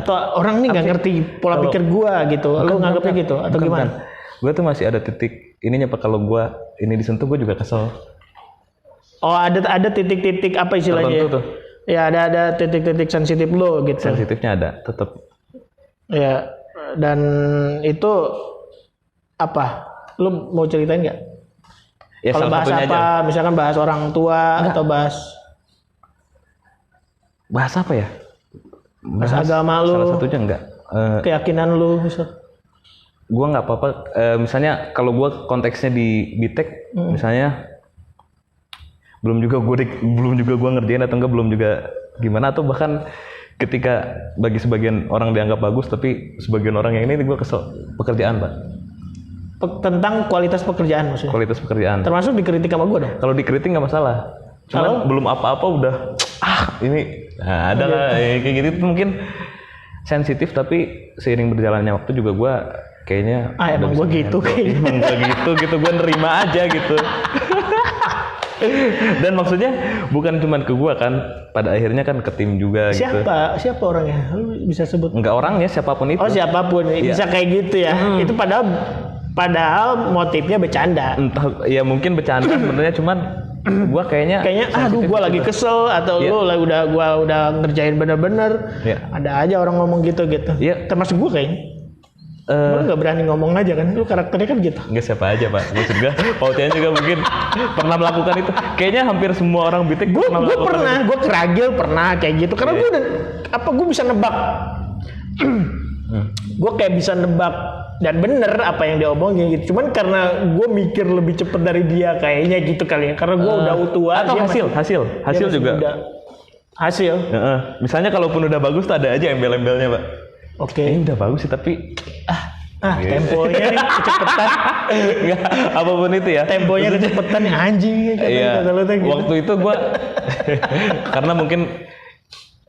atau orang nih nggak ngerti pola pikir gue gitu. Lo nganggapnya gitu atau gimana? Gue tuh masih ada titik ininya Pak, kalau gue ini disentuh gue juga kesel. Oh ada titik-titik apa istilahnya? Tertentu tuh. Ya ada titik-titik sensitif lo gitu. Sensitifnya ada, tetap. Ya, dan itu apa? Lo mau ceritain nggak? Ya, kalau bahas apa? Aja. Misalkan bahas orang tua atau bahas apa ya? Bahas agama lo. Salah satunya enggak. Keyakinan lo misal. Gua nggak apa-apa. Misalnya kalau gua konteksnya di BTEK, misalnya. belum juga gue ngerjain atau enggak, belum juga gimana, atau bahkan ketika bagi sebagian orang dianggap bagus tapi sebagian orang yang ini gue kesel pekerjaan Pak. Tentang kualitas pekerjaan maksudnya? Kualitas pekerjaan. Termasuk dikritik sama gue dong? Kalau dikritik nggak masalah, cuman belum apa-apa udah ini ada lah kayak gitu. Itu mungkin sensitif, tapi seiring berjalannya waktu juga gue kayaknya emang gue gitu kayaknya. Emang gue gitu gue nerima aja gitu. Dan maksudnya bukan cuma ke gua kan, pada akhirnya kan ke tim juga. Siapa orangnya? Lu bisa sebut? Enggak orangnya, siapapun itu. Oh siapapun, bisa kayak gitu ya. Itu padahal Padahal motifnya bercanda. Entah ya mungkin bercanda sebenarnya, cuman gua kayaknya aduh gua lagi kesel atau lu gua udah ngerjain bener-bener. Ada aja orang ngomong gitu. Termasuk gua kayaknya. Lu nggak berani ngomong aja kan, lu karakternya kan gitu. Nggak, siapa aja pak, maksud gue Pautian juga mungkin pernah melakukan itu. Kayaknya hampir semua orang bitek gue pernah, gue keragil pernah kayak gitu. Karena gue bisa nebak. Gue kayak bisa nebak dan bener apa yang dia omongin gitu. Cuman karena gue mikir lebih cepet dari dia kayaknya gitu kali ya. Karena gue udah tua. Atau hasil juga. Hasil. Misalnya kalaupun udah bagus tuh ada aja embel-embelnya pak. Oke. Ini udah bagus sih tapi temponya nih kecepatan. Enggak, apapun itu ya. Temponya kecepatan nih anjing. Iya. Waktu itu gue karena mungkin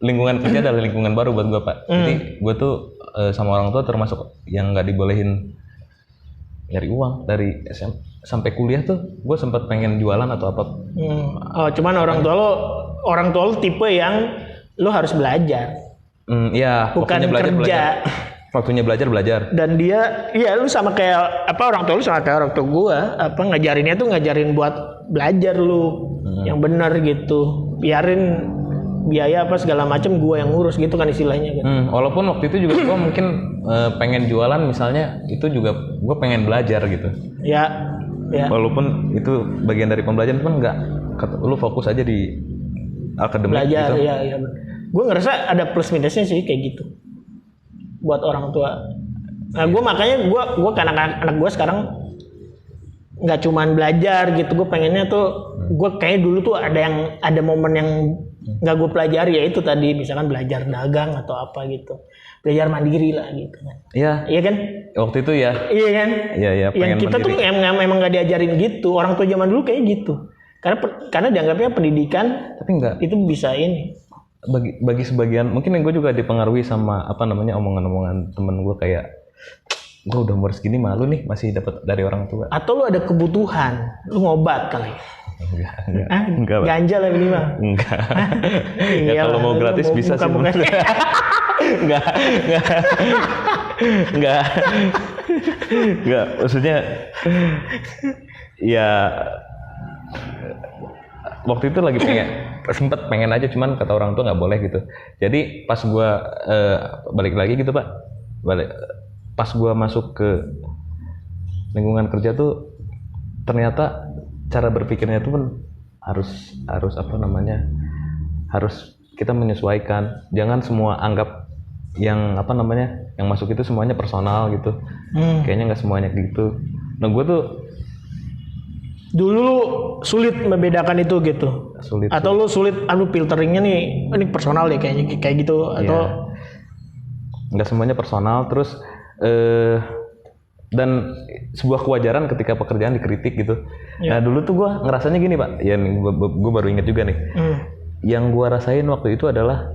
lingkungan kerja adalah lingkungan baru buat gue pak. Jadi gue tuh sama orang tua termasuk yang nggak dibolehin nyari uang dari SMP sampai kuliah tuh. Gue sempat pengen jualan atau apa. Cuman orang tua lo tipe yang lo harus belajar. Iya, bukan kerja. Waktunya belajar. Dan dia, lu sama kayak orang tua lu sama kayak orang tua gua, ngajarinnya tuh ngajarin buat belajar lu yang benar gitu. Biarin biaya apa segala macam gua yang ngurus gitu kan istilahnya kan. Walaupun waktu itu juga gua mungkin pengen jualan misalnya, itu juga gua pengen belajar gitu. Ya. Walaupun itu bagian dari pembelajaran, cuman enggak, lu fokus aja di akademik belajar, gitu. Iya. Gue ngerasa ada plus minusnya sih kayak gitu buat orang tua. Nah, gue makanya gue kan anak gue sekarang nggak cuman belajar gitu. Gue pengennya tuh gue kayaknya dulu tuh ada momen yang nggak gue pelajari, ya itu tadi misalkan belajar dagang atau apa gitu, belajar mandiri lah gitu kan. Iya kan? Waktu itu ya. Iya kan? Iya. Yang kita mandiri tuh emang nggak diajarin gitu. Orang tua zaman dulu kayak gitu. Karena dianggapnya pendidikan tapi enggak itu bisa ini. Bagi sebagian mungkin gue juga dipengaruhi sama omongan-omongan temen gue, kayak gue udah umur segini malu nih masih dapat dari orang tua. Atau lu ada kebutuhan, lu ngobat kali. Enggak. Ganja lah minimal. Enggak. Ya kalau mau gratis bisa sih. Enggak. Maksudnya ya waktu itu lagi sempet pengen aja, cuman kata orang tua nggak boleh gitu. Jadi pas gue balik lagi gitu pak, pas gue masuk ke lingkungan kerja tuh ternyata cara berpikirnya tuh pun harus harus kita menyesuaikan. Jangan semua anggap yang yang masuk itu semuanya personal gitu. Kayaknya nggak semuanya gitu. Nah gue tuh dulu sulit membedakan itu gitu. Sulit. Lu sulit filteringnya nih, ini personal deh kayaknya kayak gitu atau nggak semuanya personal. Terus dan sebuah kewajaran ketika pekerjaan dikritik gitu. Nah dulu tuh gue ngerasanya gini pak, ya gue baru inget juga nih. Yang gue rasain waktu itu adalah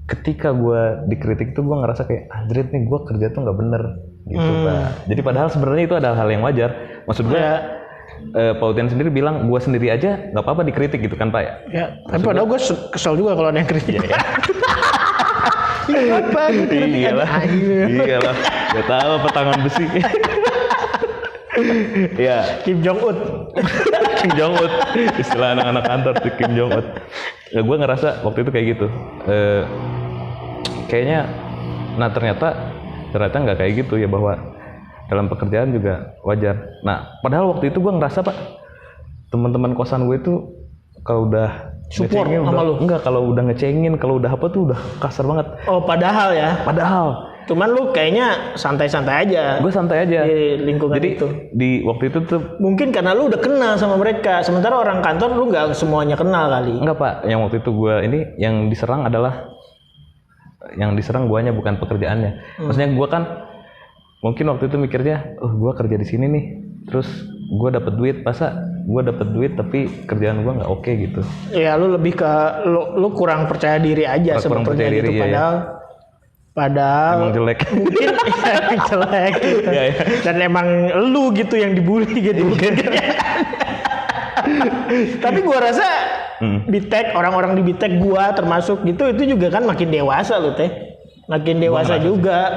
ketika gue dikritik tuh gue ngerasa kayak anjrit nih gue kerja tuh nggak bener gitu pak. Jadi padahal sebenarnya itu adalah hal yang wajar. Maksud gue Pautian sendiri bilang gue sendiri aja nggak apa-apa dikritik gitu kan pak ya. Tapi padahal gue kesel juga kalau ada yang kritik. Kenapa dikritik? Iyalah. Gak tahu apa tangan besi. Ya. Kim Jong Un. Istilah anak-anak kantor tuh Kim Jong Un. Ya, gue ngerasa waktu itu kayak gitu. Kayaknya, nah ternyata nggak kayak gitu ya, bahwa dalam pekerjaan juga wajar. Nah, padahal waktu itu gue ngerasa pak, teman-teman kosan gue itu kalau udah support sama lu? Enggak, kalau udah ngecengin, kalau udah apa tuh udah kasar banget. Oh, padahal ya? Padahal. Cuman lu kayaknya santai-santai aja. Gue santai aja. Di lingkungan jadi, itu. Di waktu itu tuh. Mungkin karena lu udah kenal sama mereka. Sementara orang kantor lu nggak semuanya kenal kali. Enggak pak, yang waktu itu gue yang diserang adalah, yang diserang guanya bukan pekerjaannya. Maksudnya gue kan mungkin waktu itu mikirnya, gue kerja di sini nih, terus gue dapet duit, gue dapet duit tapi kerjaan gue nggak oke gitu. Ya lu lebih ke lu kurang percaya diri aja sebetulnya gitu. Padahal emang jelek. Mungkin jelek. Gitu. Ya. Dan emang lu gitu yang dibully gitu. Tapi gue rasa Bitek, orang-orang di Bitek gue termasuk gitu, itu juga kan makin dewasa lu teh, makin dewasa juga,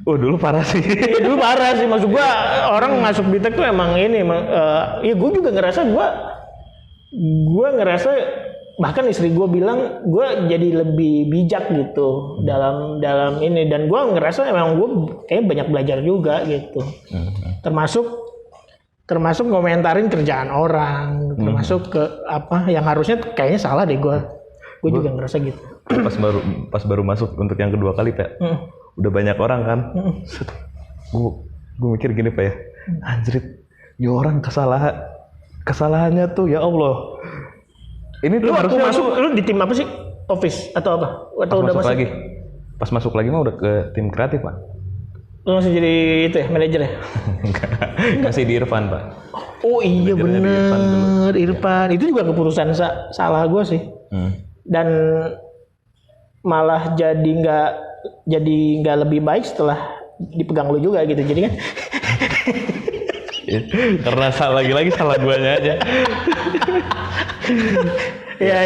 Oh dulu parah sih. Iya dulu parah sih, maksud gua orang masuk Bitek tuh emang ini, ya gue juga ngerasa gue ngerasa bahkan istri gue bilang gue jadi lebih bijak gitu dalam ini, dan gue ngerasa emang gue kayak banyak belajar juga gitu, termasuk ngomentarin kerjaan orang, termasuk ke apa yang harusnya kayaknya salah deh gue juga ngerasa gitu. Pas baru masuk untuk yang kedua kali Pak, udah banyak orang kan, gue mikir gini Pak ya, anjrit, ini orang kesalahannya tuh ya Allah. Ini tuh harusnya masuk lu di tim apa sih? Office atau apa? Atau udah masuk lagi? Pas masuk lagi mah udah ke tim kreatif Pak. Lu masih jadi itu ya, manajer ya? Enggak. Masih di Irfan Pak. Oh iya bener, Irfan. Itu juga keputusan salah gue sih. Dan malah jadi nggak lebih baik setelah dipegang lu juga gitu. Jadi kan karena lagi-lagi salah guanya aja. Ya,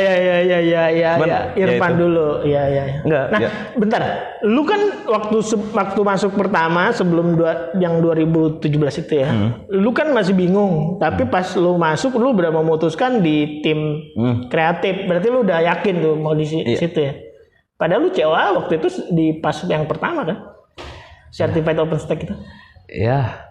Irfan dulu. Ya. Enggak. Nah, bentar. Lu kan waktu masuk pertama sebelum yang 2017 itu ya. Lu kan masih bingung, tapi pas lu masuk lu udah memutuskan di tim kreatif. Berarti lu udah yakin tuh mau di situ ya. Padahal lu COA waktu itu di pas yang pertama kan. Certified OpenStack itu. Ya.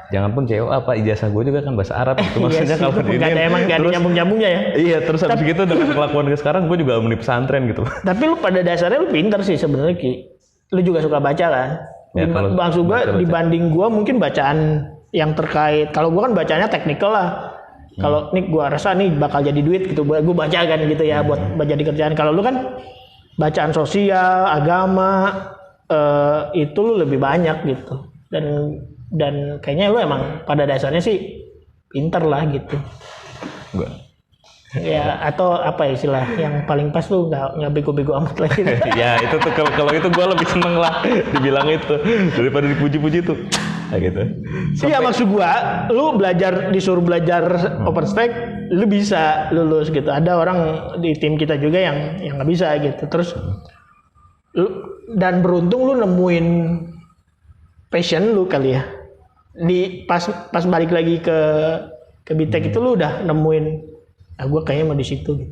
Jangan pun COA Pak, ijazah gue juga kan bahasa Arab itu maksudnya kalau ini emang gak ada nyambung-nyambungnya ya. Iya, terus habis gitu dengan kelakuan gue sekarang gue juga alumni pesantren gitu. Tapi lu pada dasarnya lu pintar sih sebenarnya Ki. Lu juga suka baca kan? Ya, maksud gue dibanding gue mungkin bacaan yang terkait, kalau gue kan bacanya teknikal lah. Kalau nih gue rasa nih bakal jadi duit gitu, gue baca kan gitu ya buat jadi kerjaan. Kalau lu kan bacaan sosial, agama, itu lu lebih banyak gitu. Dan kayaknya lu emang pada dasarnya sih pinter lah gitu. Enggak. Ya atau apa istilah yang paling pas lu nggak bego-bego amat lagi. Ya itu tuh kalau itu gue lebih seneng lah dibilang itu daripada dipuji-puji tuh. Nah, gitu. Iya maksud gue, lu disuruh belajar OpenStack, lu bisa lulus gitu. Ada orang di tim kita juga yang nggak bisa gitu. Terus dan beruntung lu nemuin passion lu kali ya. Pas balik lagi ke Bitek itu lu udah nemuin gue kayaknya mau di situ gitu.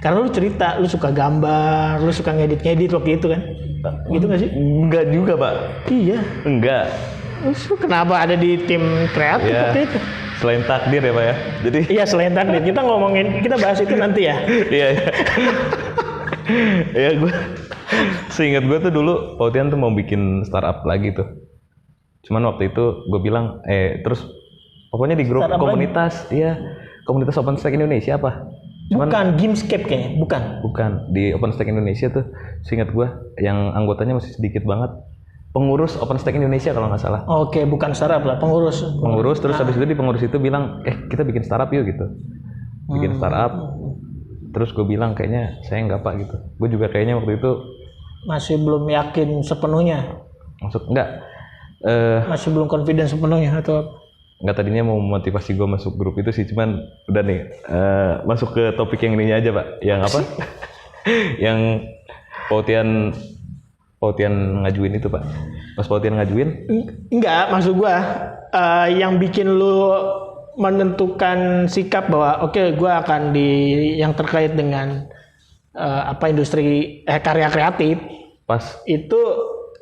Karena lu cerita lu suka gambar, lu suka ngedit waktu itu kan. Gitu enggak sih? Enggak juga, Pak. Iya. Enggak. Lu kenapa ada di tim kreatif ya, waktu itu? Selain takdir ya, Pak ya. Jadi iya, selain takdir. Kita bahas itu nanti ya. Iya. Ya gue seingat gue tuh dulu Pautian tuh mau bikin startup lagi tuh. Cuman waktu itu gue bilang terus pokoknya di grup startup komunitas lagi? Iya, komunitas OpenStack Indonesia apa? Cuman, bukan Gamescape kayaknya, bukan di OpenStack Indonesia tuh seingat gue yang anggotanya masih sedikit banget. Pengurus OpenStack Indonesia kalau nggak salah. Oke, bukan startup lah, pengurus terus habis itu di pengurus itu bilang kita bikin startup yuk gitu. Bikin startup. Terus gue bilang kayaknya saya nggak Pak gitu. Gue juga kayaknya waktu itu masih belum yakin sepenuhnya. Masih belum confident sepenuhnya atau nggak, tadinya mau motivasi gue masuk grup itu sih, cuman udah nih masuk ke topik yang ininya aja Pak, yang apa? Yang Pautian ngajuin itu Pak. Pas Pautian ngajuin? Enggak, maksud gue yang bikin lu menentukan sikap bahwa oke, gue akan yang terkait dengan industri karya kreatif. Pas itu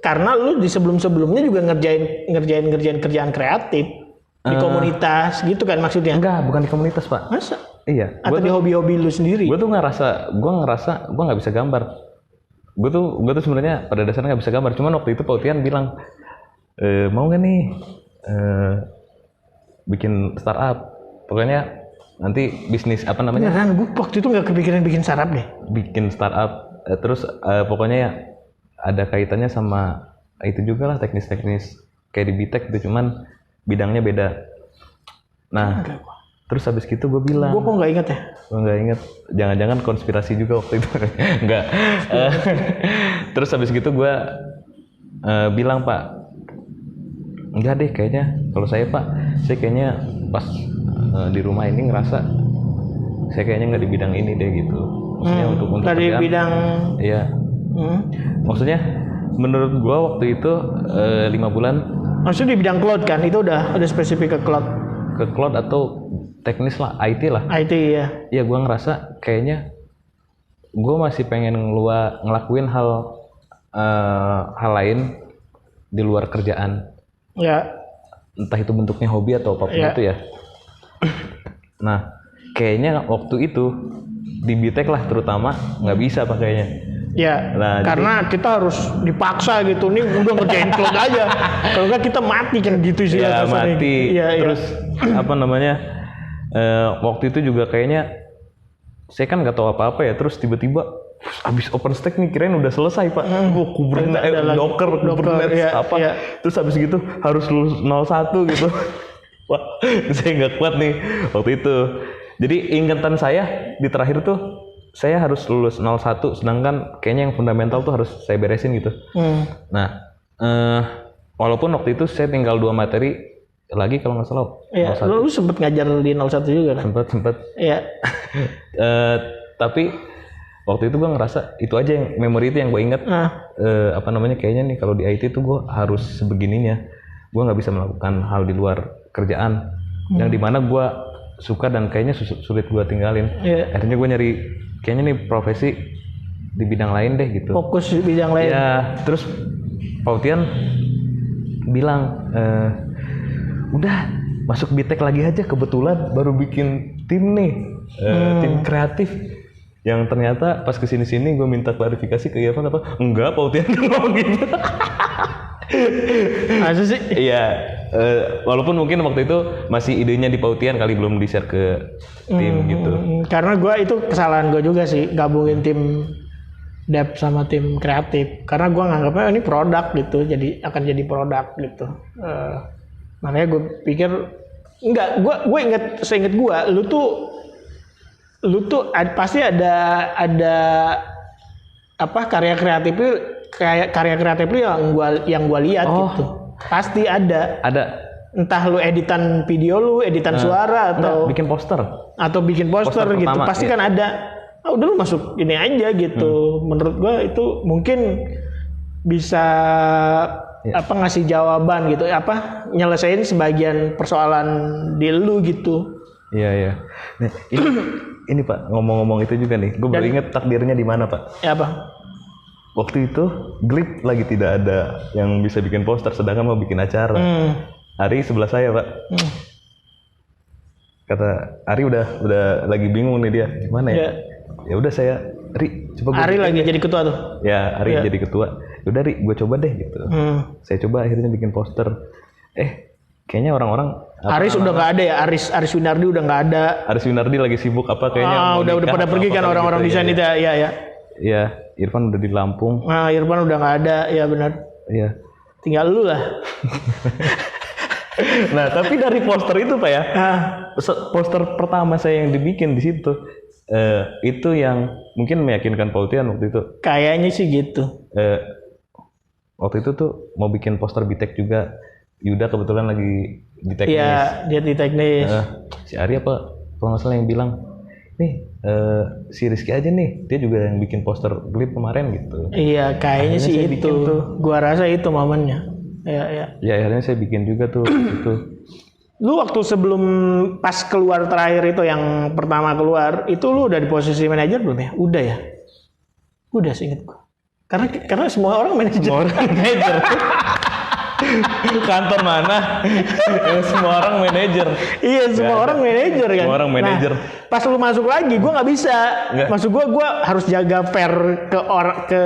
karena lu di sebelumnya juga ngerjain kerjaan kreatif di komunitas gitu kan maksudnya? Enggak, bukan di komunitas Pak. Masa? Iya. Atau di hobi-hobi lu sendiri? Gue ngerasa gue nggak bisa gambar. Gue tuh sebenarnya pada dasarnya nggak bisa gambar. Cuman waktu itu Pautian bilang mau nggak nih bikin startup? Pokoknya nanti bisnis apa namanya? Beneran, gue waktu itu nggak kepikiran bikin startup deh. Bikin startup, terus pokoknya ya ada kaitannya sama itu juga lah, teknis-teknis kayak di Bitek gitu, cuman bidangnya beda. Nah, terus habis gitu gue bilang. Gue kok nggak inget ya? Gue nggak inget. Jangan-jangan konspirasi juga waktu itu. Enggak. Terus habis gitu gue bilang Pak, enggak deh kayaknya. Kalau saya Pak, saya kayaknya pas di rumah ini ngerasa saya kayaknya nggak di bidang ini deh gitu. Maksudnya untuk dari kerjaan, bidang. iya. Maksudnya menurut gua waktu itu 5 bulan. Maksudnya di bidang cloud kan? Itu udah spesifik ke cloud. Ke cloud atau teknis lah, IT lah. IT ya. Iya, gua ngerasa kayaknya gua masih pengen ngelakuin hal lain di luar kerjaan. Ya. Entah itu bentuknya hobi atau apapun itu ya. Nah, kayaknya waktu itu di Bitek lah terutama nggak bisa pakainya. Ya, nah, karena kita harus dipaksa gitu nih, udah ngerjain cloud aja. Kalau nggak kita mati kan gitu sih. Ya mati. Ya, terus apa namanya? Waktu itu juga kayaknya saya kan nggak tahu apa-apa ya. Terus tiba-tiba abis OpenStack nih kirain udah selesai Pak. Kubernetes, Docker, Kubernetes apa. Ya. Terus abis gitu harus lulus 01 gitu. Wah, saya nggak kuat nih waktu itu. Jadi ingatan saya di terakhir tuh saya harus lulus 01, sedangkan kayaknya yang fundamental tuh harus saya beresin gitu. Nah, walaupun waktu itu saya tinggal 2 materi lagi kalau nggak salah. Iya, lu sempet ngajar di 01 juga kan? Sempet. Iya. Tapi waktu itu gue ngerasa itu aja yang memori itu yang gue ingat. Apa namanya, kayaknya nih kalau di IT tuh gue harus sebegininya. Gue nggak bisa melakukan hal di luar kerjaan. Yang dimana gue suka dan kayaknya sulit gue tinggalin. Akhirnya gue nyari kayaknya nih profesi di bidang lain deh gitu. Fokus di bidang lain. Ya, terus Pautian bilang udah masuk Bitek lagi aja, kebetulan baru bikin tim nih, tim kreatif. Yang ternyata pas kesini-sini gue minta klarifikasi ke Irfan apa? Enggak, Pautian ngomong gitu. Masa sih? Iya, walaupun mungkin waktu itu masih idenya di Pautian kali, belum di-share ke tim gitu. Karena gue itu kesalahan gue juga sih gabungin tim dev sama tim kreatif. Karena gue nganggapnya ini produk gitu, jadi akan jadi produk gitu. Makanya gue pikir enggak, gue seinget gue, lu tuh pasti ada apa karya kreatif lu yang gua lihat gitu. Pasti ada. Entah lu editan video lu, editan suara atau bikin poster gitu. Pertama, pasti kan ada. Udah lu masuk ini aja gitu. Menurut gua itu mungkin bisa ngasih jawaban gitu, nyelesain sebagian persoalan di lu gitu. Iya. Nah, ini Pak, ngomong-ngomong itu juga nih. Gue baru inget takdirnya di mana Pak. Ya apa? Waktu itu Glip lagi tidak ada yang bisa bikin poster, sedangkan mau bikin acara. Ari sebelah saya Pak. Kata Ari udah lagi bingung nih dia, gimana ya? Ya udah saya, Ari lagi jadi ketua tuh. Ya Ari jadi ketua. Udah Ri, gue coba deh gitu. Saya coba akhirnya bikin poster. Kayaknya orang-orang Aris udah nggak ada ya, Aris Winardi udah nggak ada. Aris Winardi lagi sibuk apa kayaknya. Udah pada pergi kan orang-orang desain itu ya. Iya, Irfan udah di Lampung. Irfan udah nggak ada, ya benar. Iya. Tinggal lu lah. Nah, tapi dari poster itu Pak ya, poster pertama saya yang dibikin di situ, itu yang mungkin meyakinkan Pautian waktu itu. Kayaknya sih gitu. Waktu itu tuh mau bikin poster Bitek juga. Yuda kebetulan lagi di teknis. Iya, dia di teknis. Si Ari apa kalau nggak salah yang bilang, nih si Rizky aja nih, dia juga yang bikin poster Glip kemarin gitu. Iya, kayaknya sih itu. Gua rasa itu momennya. Iya. Ya akhirnya saya bikin juga tuh itu. Lu waktu sebelum pas keluar terakhir itu yang pertama keluar, itu lu udah di posisi manajer belum ya? Udah ya? Udah seinget gua. Karena semua orang manajer. Kantor mana? Semua orang manajer. Iya, semua orang manajer kan. Semua orang manajer. Nah, pas lu masuk lagi, gue nggak bisa. Maksud gue harus jaga fair ke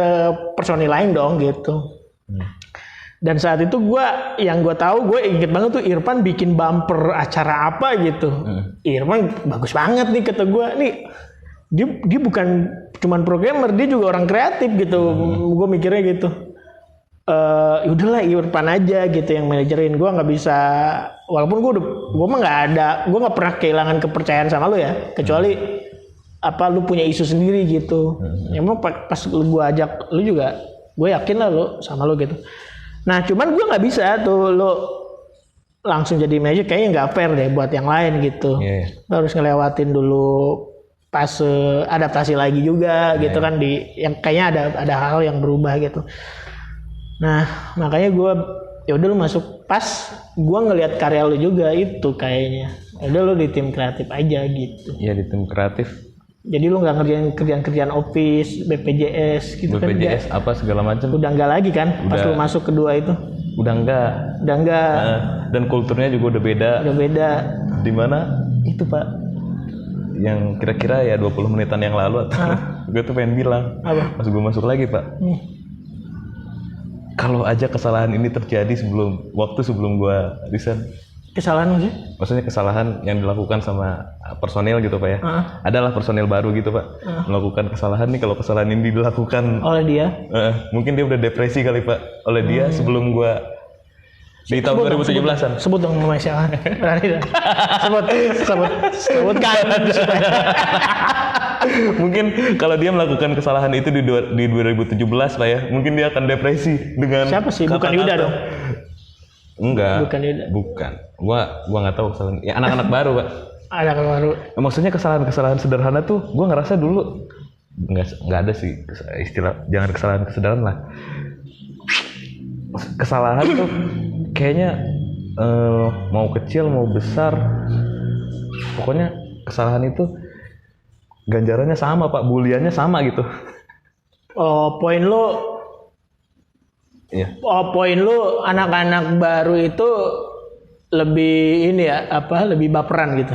personil lain dong gitu. Dan saat itu yang gue tahu, gue inget banget tuh Irfan bikin bumper acara apa gitu. Irfan bagus banget nih kata gue. Nih dia bukan cuman programmer, dia juga orang kreatif gitu. Gue mikirnya gitu. Yaudahlah Irfan aja gitu yang manajerin, gue nggak bisa, walaupun gue mah gue nggak pernah kehilangan kepercayaan sama lu ya, kecuali lu punya isu sendiri gitu. Emang pas gue ajak lu juga, gue yakin lah lu sama lu gitu. Nah cuman gue nggak bisa tuh lu langsung jadi manajer, kayaknya nggak fair deh buat yang lain gitu. Lu harus ngelewatin dulu fase adaptasi lagi juga gitu kan, yang kayaknya ada hal yang berubah gitu. Nah makanya gue ya udah lu masuk, pas gue ngelihat karya lu juga itu kayaknya ya udah lu di tim kreatif aja gitu. Iya di tim kreatif. Jadi lu nggak ngerjain kerjaan office, BPJS gitu. BPJS kan? apa segala macam. Udah nggak lagi kan? Pas lu masuk kedua itu. Udah enggak. Dan kulturnya juga udah beda. Udah beda. Di mana? Itu Pak. Yang kira-kira ya 20 menitan yang lalu atau gue tuh pengen bilang. Apa? Pas gue masuk lagi Pak. Kalau aja kesalahan ini terjadi sebelum gue resign. Kesalahan sih? Maksudnya kesalahan yang dilakukan sama personil gitu Pak ya. Adalah personil baru gitu Pak. Melakukan kesalahan nih, kalau kesalahan ini dilakukan oleh dia. Mungkin dia udah depresi kali Pak. Oleh dia sebelum gua di tahun 2017-an. Sebut dong namanya siapa. Berani dah. Sebutkan. Mungkin kalau dia melakukan kesalahan itu di 2017 Pak ya. Mungkin dia akan depresi dengan siapa sih? Bukan Yuda dong. Enggak. Bukan Yuda. Bukan. Gua enggak tahu kesalahan. Ya anak-anak baru, Pak. Anak baru. Maksudnya kesalahan-kesalahan sederhana tuh gua ngerasa dulu enggak ada sih istilah, jangan kesalahan sederhana lah. Kesalahan tuh kayaknya mau kecil mau besar, pokoknya kesalahan itu ganjarannya sama Pak, buliannya sama gitu. Oh, poin lo. Iya. Oh, poin lu anak-anak baru itu lebih ini ya, lebih baperan gitu.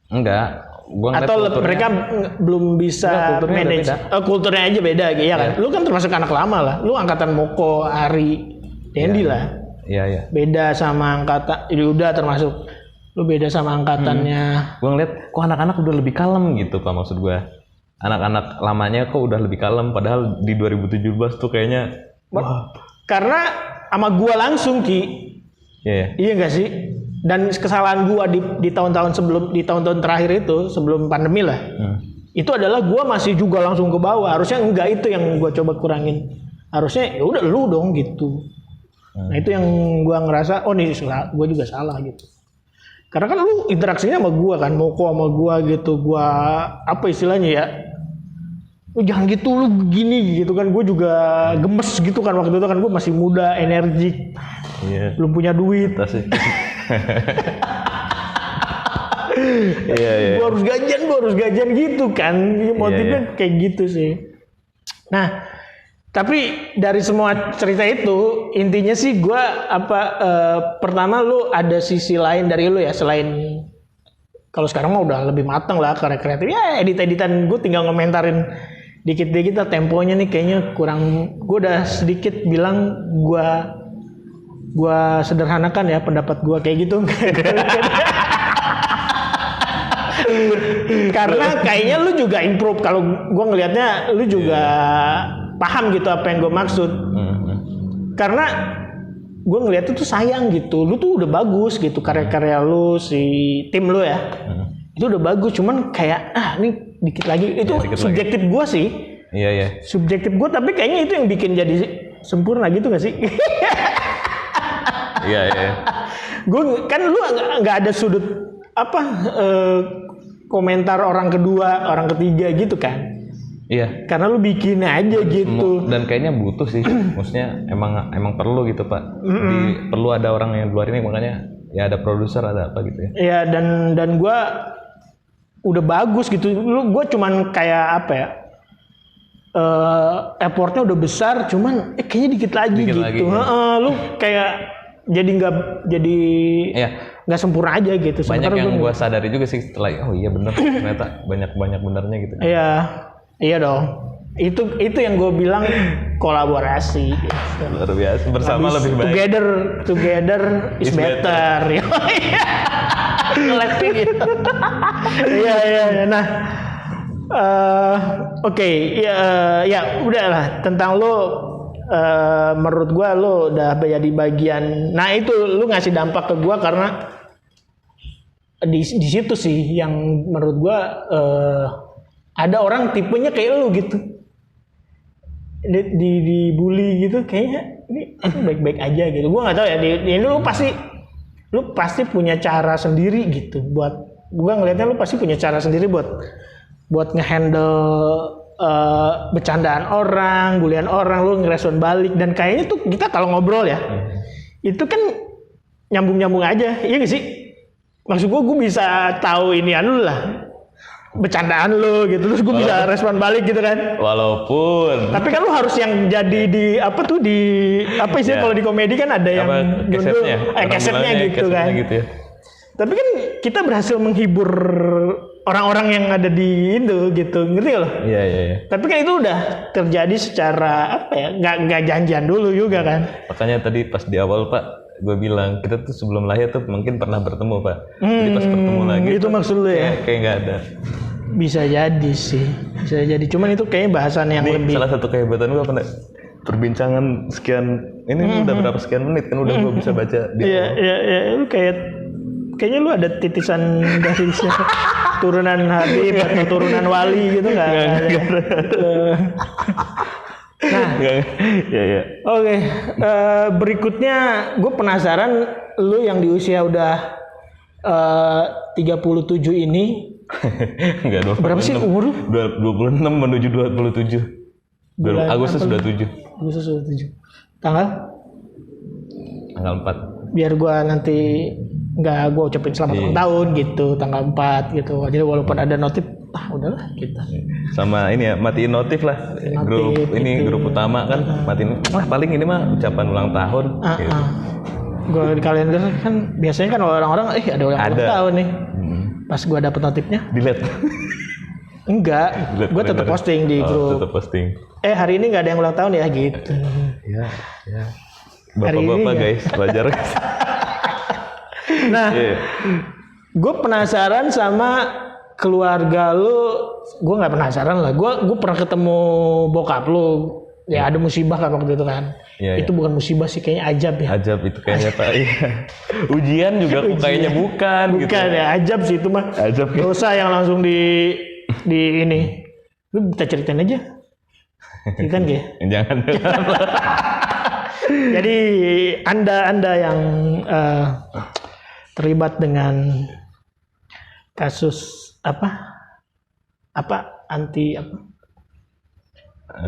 Enggak. Atau mereka belum bisa manage. Kulturnya aja beda gitu ya kan. Lu kan termasuk anak lama lah. Lu angkatan Moko, Ari, Dendi lah. Iya. Beda sama angkatan Yuda termasuk. Lu beda sama angkatannya. Gua ngeliat kok anak-anak udah lebih kalem gitu Pak, maksud gua. Anak-anak lamanya kok udah lebih kalem, padahal di 2017 tuh kayaknya karena sama gua langsung Ki. Iya enggak sih? Dan kesalahan gua di tahun-tahun sebelum, di tahun-tahun terakhir itu sebelum pandemi lah. Itu adalah gua masih juga langsung ke bawah. Harusnya enggak, itu yang gua coba kurangin. Harusnya ya udah lu dong gitu. Nah, itu yang gua ngerasa nih gua juga salah gitu. Karena kan lu interaksinya sama gua kan, Moko sama gua gitu. Gua apa istilahnya ya? Lu jangan gitu, lu gini gitu kan, gue juga gemes gitu kan waktu itu kan, gue masih muda, energik, belum punya duit. Gue harus gajian gitu kan, motifnya kayak gitu sih. Nah, tapi dari semua cerita itu intinya sih gue pertama lu ada sisi lain dari lu ya, selain kalau sekarang mah udah lebih matang lah karya kreatif ya, edit-editan gue tinggal ngomentarin dikit-dikit lah, temponya nih kayaknya kurang. Gue udah sedikit bilang gue sederhanakan ya pendapat gue kayak gitu. Karena kayaknya lu juga improve. Kalau gue ngelihatnya lu juga paham gitu apa yang gue maksud. Karena gue ngelihat itu sayang gitu. Lu tuh udah bagus gitu karya-karya lu, si tim lu ya. Itu udah bagus, cuman kayak ini dikit lagi. Itu ya, subjektif gue sih. Iya. Subjektif gue, tapi kayaknya itu yang bikin jadi sempurna gitu gak sih? Iya. Gue kan lu nggak ada sudut komentar orang kedua, orang ketiga gitu kan? Iya. Karena lu bikin aja gitu. Dan kayaknya butuh sih. Maksudnya emang perlu gitu Pak. Perlu ada orang yang di luar ini, makanya ya ada produser, ada apa gitu ya. Iya, dan gue udah bagus gitu. Gue cuman kayak effortnya udah besar, cuman kayaknya dikit lagi gitu. Lu kayak jadi nggak sempurna aja gitu. Banyak yang gue sadari juga sih setelah iya bener ternyata banyak benernya gitu. Iya dong. Itu yang gue bilang kolaborasi. Luar biasa, bersama lebih baik. Together is better. Gitu. Iya. Nah, oke. Ya udahlah, tentang lo menurut gue lo udah jadi bagian. Nah itu lo ngasih dampak ke gue karena di situ sih yang menurut gue ada orang tipenya kayak lo gitu. Dibully gitu, kayaknya ini baik-baik aja gitu. Gue nggak tahu ya. Ini lu pasti punya cara sendiri gitu. Gue ngelihatnya lu pasti punya cara sendiri buat ngehandle bercandaan orang, bulian orang, lu ngerespon balik, dan kayaknya tuh kita kalau ngobrol ya, itu kan nyambung aja, iya gak sih? Maksud gue bisa tahu inian lu lah, bercandaan lu gitu, terus gue bisa respon balik gitu kan. Walaupun. Tapi kan lu harus yang jadi di apa tuh di apa sih kalau di komedi kan ada yang kesetnya gitu kan. Gitu ya. Tapi kan kita berhasil menghibur orang-orang yang ada di Indo gitu, ngerti gak lo? Iya. Tapi kan itu udah terjadi secara apa ya? Nggak janjian dulu juga kan. Makanya tadi pas di awal Pak, gue bilang kita tuh sebelum lahir tuh mungkin pernah bertemu Pak. Jadi pas bertemu lagi. Itu maksud lu ya? Kayak nggak ada. Bisa jadi sih, bisa jadi. Cuman itu kayaknya bahasan yang lebih. Salah satu kehebatan gue apa? Perbincangan sekian ini udah berapa sekian menit kan udah gue bisa baca. Iya. Lu kayaknya lu ada titisan dari turunan Habib atau turunan Wali gitu nggak? Nah, ya. Oke. Berikutnya gue penasaran lu yang di usia udah 37 ini. Enggak, berapa sih umur lu? 26 menuju 27. Agustus 27. Agustus 27. Tanggal 4. Biar gue nanti nggak gue ucapin selamat ulang tahun gitu, tanggal 4 gitu. Jadi walaupun ada notif, udahlah kita. Sama ini ya, matiin notif lah. Grup utama kan, matiin. Paling ini mah ucapan ulang tahun. Gitu. Gue di kalender kan biasanya kan orang-orang ada ulang tahun nih. Pas gue dapet notifnya, delete. Enggak, gue tetap posting di grup. Tetap posting. Hari ini nggak ada yang ulang tahun ya gitu. Ya. Bapak-bapak guys, belajar. Nah, gue penasaran sama keluarga lu. Gue nggak penasaran lah. Gue pernah ketemu bokap lu. Ya ada musibah kan waktu itu kan. Itu bukan musibah sih, kayaknya ajab ya. Ajab itu kayaknya Pak. Ujian juga kayaknya bukan gitu. Ya, ajab sih itu mah. Ajab. Dosa yang langsung di ini. Lu kita ceritain aja. Ceritain gak ya? Jangan. Jadi anda yang terlibat dengan kasus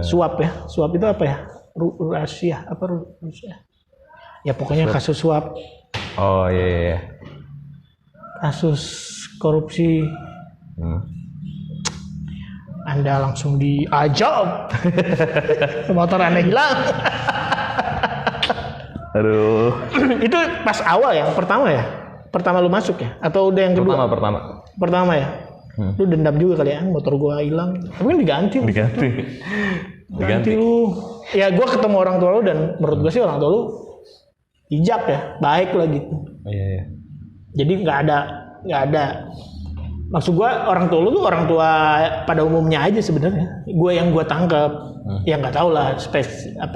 suap ya. Suap itu apa ya? Rusia. Ya pokoknya kasus suap. Oh iya. Kasus korupsi. Anda langsung diajak. Motor Anda hilang. Aduh. Itu pas awal ya, pertama lu masuk ya, atau udah yang kedua? Pertama ya. Lu dendam juga kali ya, motor gua hilang. Tapi kan diganti lu. Ya gua ketemu orang tua lu dan menurut gua sih orang tua lu bijak ya, baik lah gitu. Iya. Jadi nggak ada. Maksud gua orang tua lu tuh orang tua pada umumnya aja sebenarnya. Yang gua tangkap, ya nggak tahu lah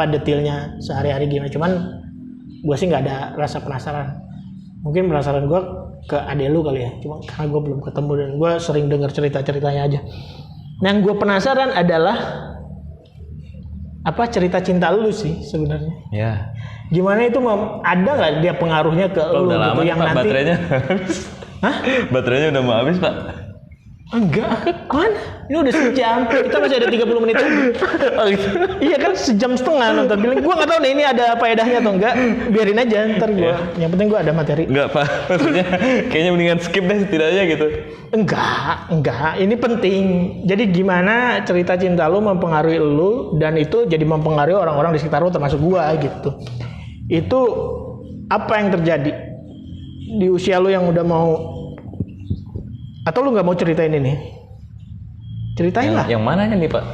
detailnya sehari-hari gimana. Cuman gue sih nggak ada rasa penasaran. Mungkin penasaran gue ke adek lu kali ya. Cuma karena gue belum ketemu dan gue sering dengar cerita-ceritanya aja. Nah, yang gue penasaran adalah cerita cinta lu sih sebenarnya. Ya. Gimana itu ada nggak dia pengaruhnya ke lu udah lama yang Pak, nanti? baterainya. Hah? Baterainya udah mau habis Pak. Enggak, mana? Ini udah sejam, kita masih ada 30 menit lagi. Iya kan, sejam setengah nonton film. Gue nggak tahu nih ini ada faedahnya atau enggak. Biarin aja, ntar gue. Yang penting gue ada materi. Enggak Pak, maksudnya kayaknya mendingan skip deh setidaknya gitu. Enggak. Ini penting. Jadi gimana cerita cinta lu mempengaruhi lu dan itu jadi mempengaruhi orang-orang di sekitar lu termasuk gue gitu. Itu apa yang terjadi di usia lu yang udah mau? Atau lu nggak mau ceritain ini? Ceritain lah. Yang mananya nih Pak?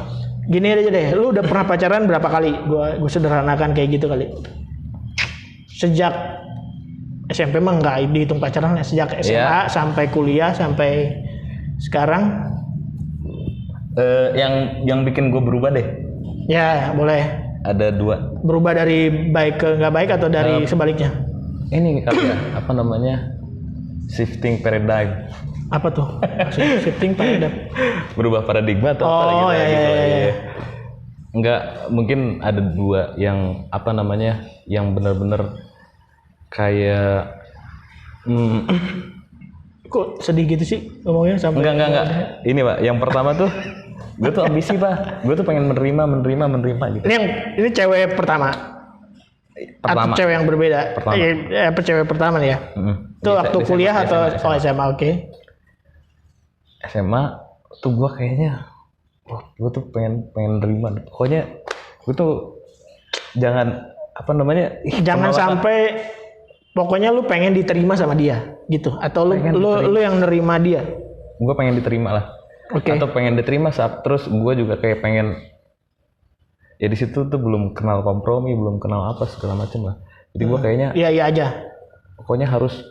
Gini aja deh, lu udah pernah pacaran berapa kali? Gue sederhanakan kayak gitu kali. Sejak SMP mah nggak dihitung pacaran ya. Sejak SMA sampai kuliah sampai sekarang. Yang bikin gue berubah deh. Ya boleh. Ada 2. Berubah dari baik ke nggak baik atau dari sebaliknya? Ini apa namanya? Shifting paradigm. Apa tuh? Shifting paradigm. Berubah paradigma atau apa gitu. Iya. Enggak, mungkin ada 2 yang yang benar-benar kayak Kok sedih gitu sih ngomongnya sampai? Enggak. Ini Pak, yang pertama tuh Gue tuh ambisi Pak. Gue tuh pengen menerima gitu. Ini cewek pertama. Atau cewek yang berbeda? Apa cewek pertama nih ya? Itu waktu kuliah atau SMA? Oke. SMA tuh gue kayaknya, gue tuh pengen nerima. Pokoknya gue tuh jangan jangan sampai pokoknya lu pengen diterima sama dia gitu, atau lu yang nerima dia. Gue pengen diterima lah. Atau pengen diterima terus gue juga kayak pengen, ya di situ tuh belum kenal kompromi, belum kenal apa segala macam lah. Jadi gue kayaknya iya aja. Pokoknya harus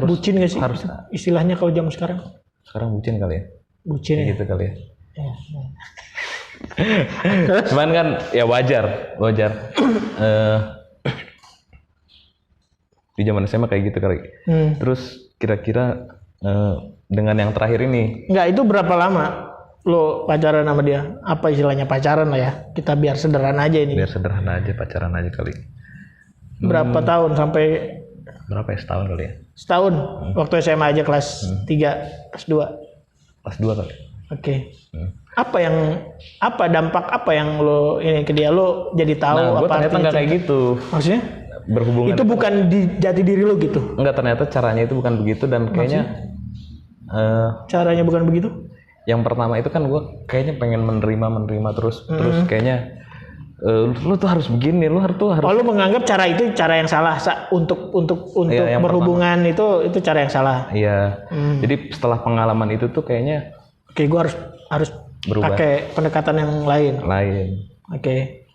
bucin gak sih? Harus istilahnya kalau zaman sekarang. Sekarang bucin kali ya. Bucin ya. Gitu kali ya. Cuman kan ya wajar. Di zaman SMA kayak gitu kali. Terus kira-kira dengan yang terakhir ini. Enggak, itu berapa lama lo pacaran sama dia? Apa istilahnya pacaran lah ya? Kita biar sederhana aja ini. Biar sederhana aja, pacaran aja kali. Berapa tahun sampai? Berapa ya, setahun kali ya? Setahun. Waktu SMA aja kelas 3, kelas 2. Kelas 2 kali. Oke. Apa dampak apa yang lo ini ke dia, lo jadi tahu gue apa ternyata nggak kayak gitu. Maksudnya? Berhubungan. Itu bukan di jati diri lo gitu? Enggak, ternyata caranya itu bukan begitu dan kayaknya. Caranya bukan begitu? Yang pertama itu kan gue kayaknya pengen menerima terus kayaknya lu tuh harus begini, lu harus. Oh, lu menganggap cara itu cara yang salah untuk yang berhubungan pertama. itu cara yang salah. Iya. Jadi setelah pengalaman itu tuh kayaknya gue harus berubah. Pakai pendekatan yang lain. Oke.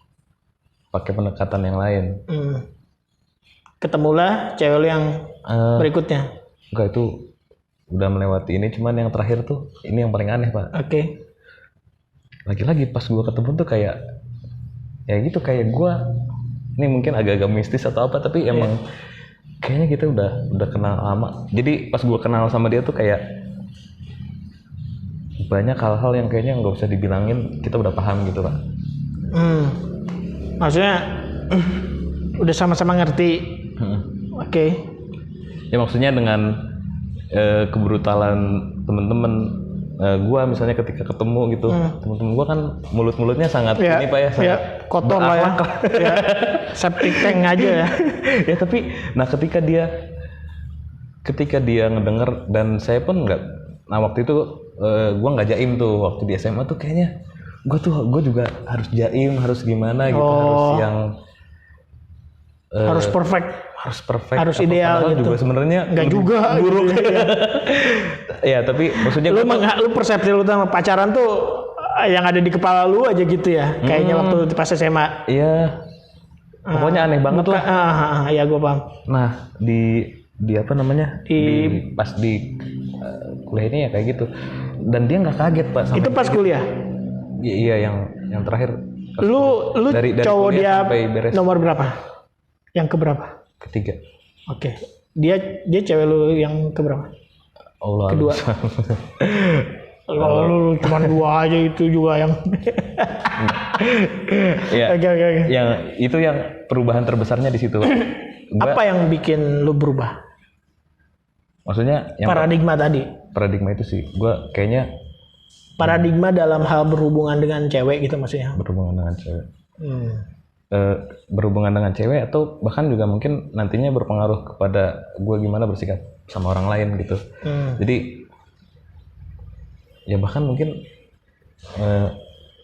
Pakai pendekatan yang lain. Ketemulah cewek lu yang berikutnya. Enggak, itu udah melewati ini, cuman yang terakhir tuh ini yang paling aneh, Pak. Oke. Lagi-lagi pas gue ketemu tuh kayak ya gitu, kayak gue ini mungkin agak-agak mistis atau apa, tapi emang kayaknya kita udah kenal lama. Jadi pas gue kenal sama dia tuh kayak banyak hal-hal yang kayaknya nggak usah dibilangin, kita udah paham gitu, Pak. Maksudnya udah sama-sama ngerti. Oke. Ya maksudnya dengan kebrutalan temen-temen gua misalnya ketika ketemu gitu, temen-temen gua kan mulut-mulutnya sangat ini Pak ya, sangat kotor lah ya. Septic tank aja ya. Ya tapi nah ketika dia ngedenger dan saya pun nggak, nah waktu itu gua nggak jaim tuh waktu di SMA tuh kayaknya gua juga harus jaim, harus gimana gitu, harus yang harus perfect, harus ideal gitu. Juga sebenarnya nggak juga buruk gitu ya. Ya tapi maksudnya lu persepsi lu tentang pacaran tuh yang ada di kepala lu aja gitu ya, kayaknya waktu pas SMA. Iya. Pokoknya aneh banget lah. Ya gue paham. Nah di apa namanya pas di kuliah ini ya kayak gitu, dan dia nggak kaget Pak. Itu pas kuliah? Iya yang terakhir. Lu dari cowok dia nomor berapa? Yang keberapa? Ketiga. Oke. Dia cewek lu yang keberapa? Allah. Kedua. Lu cuma 2 aja itu juga yang. Ya. Oke. Yang itu yang perubahan terbesarnya di situ. Apa yang bikin lu berubah? Maksudnya yang paradigma tadi. Paradigma itu sih. Gua kayaknya paradigma dalam hal berhubungan dengan cewek gitu maksudnya. Berhubungan dengan cewek. Berhubungan dengan cewek atau bahkan juga mungkin nantinya berpengaruh kepada gue gimana bersikap sama orang lain gitu. Jadi ya bahkan mungkin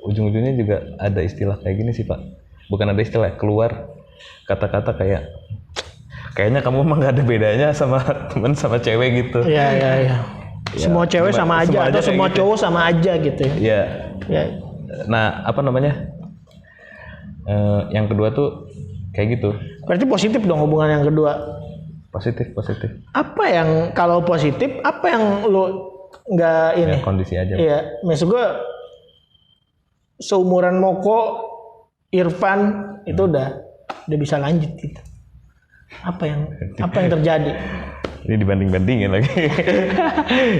ujung-ujungnya juga ada istilah kayak gini sih Pak. Bukan ada istilah, keluar kata-kata kayaknya kamu emang gak ada bedanya sama temen sama cewek gitu. Iya. Semua cewek sama aja atau semua cowok sama aja gitu ya. Nah apa namanya, yang kedua tuh kayak gitu. Berarti positif dong hubungan yang kedua. Positif. Apa yang kalau positif, apa yang lo nggak ini? Ya, kondisi aja. Iya, maksud gue seumuran Moko, Irfan itu udah bisa lanjut gitu. Apa yang terjadi? Ini dibanding-bandingin lagi.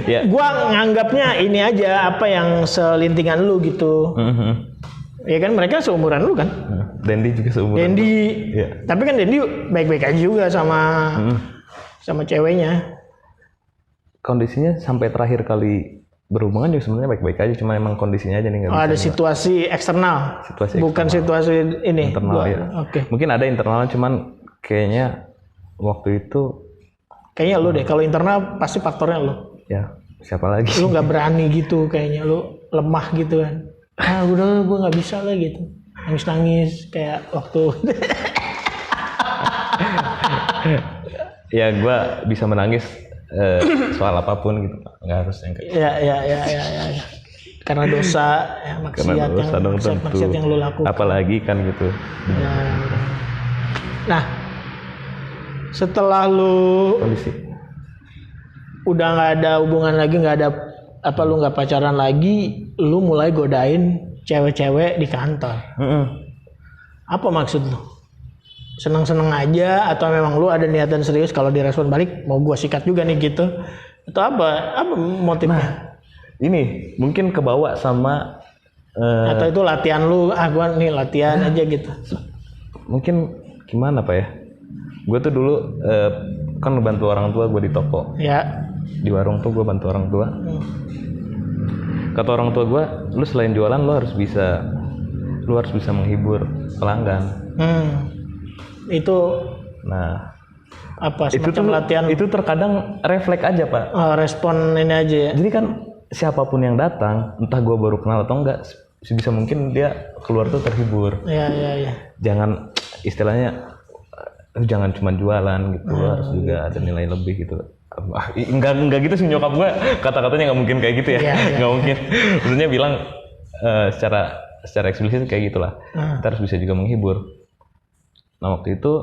Ya. Gua nganggapnya ini aja, apa yang selintingan lu gitu. Ya kan mereka seumuran lu kan? Dendi juga seumuran. Ya. Tapi kan Dendi baik-baik aja juga sama ceweknya. Kondisinya sampai terakhir kali berhubungan juga sebenarnya baik-baik aja, cuma emang kondisinya aja nih nggak bisa. Ada situasi eksternal. Bukan situasi ini. Internal ya. Oke. Mungkin ada internalnya, cuman kayaknya waktu itu. Kayaknya lu deh. Kalau internal pasti faktornya lu. Ya siapa lagi? Lu nggak berani gitu, kayaknya lu lemah gitu kan. Udah gue nggak bisa lah gitu. Nangis kayak waktu. Ya gue bisa menangis. Soal apapun gitu, nggak harus yang kayak ya. Karena dosa ya, maksiat yang lu lakukan, apalagi kan gitu ya. Nah setelah lu kondisi udah nggak ada hubungan lagi, nggak ada lu nggak pacaran lagi, lu mulai godain cewek-cewek di kantor. Apa maksud lu? Seneng-seneng aja atau memang lu ada niatan serius kalau direspon balik mau gua sikat juga nih gitu, atau apa motifnya? Nah, ini mungkin kebawa sama atau itu latihan lu, gua nih latihan aja gitu. Mungkin gimana Pak ya, gua tuh dulu kan bantu orang tua gua di toko ya, di warung tuh gua bantu orang tua. Kata orang tua gua, lu selain jualan lu harus bisa menghibur pelanggan. Itu nah apa semacam latihan itu terkadang refleks aja Pak. Respon ini aja ya. Jadi kan siapapun yang datang, entah gue baru kenal atau enggak, sebisa mungkin dia keluar tuh terhibur. Iya. Jangan istilahnya jangan cuma jualan gitu, harus juga ada nilai lebih gitu. Enggak gitu sih nyokap gue, kata-katanya nggak mungkin kayak gitu ya. Nggak mungkin. Maksudnya bilang secara eksplisit kayak gitulah. Kita harus bisa juga menghibur. Nah waktu itu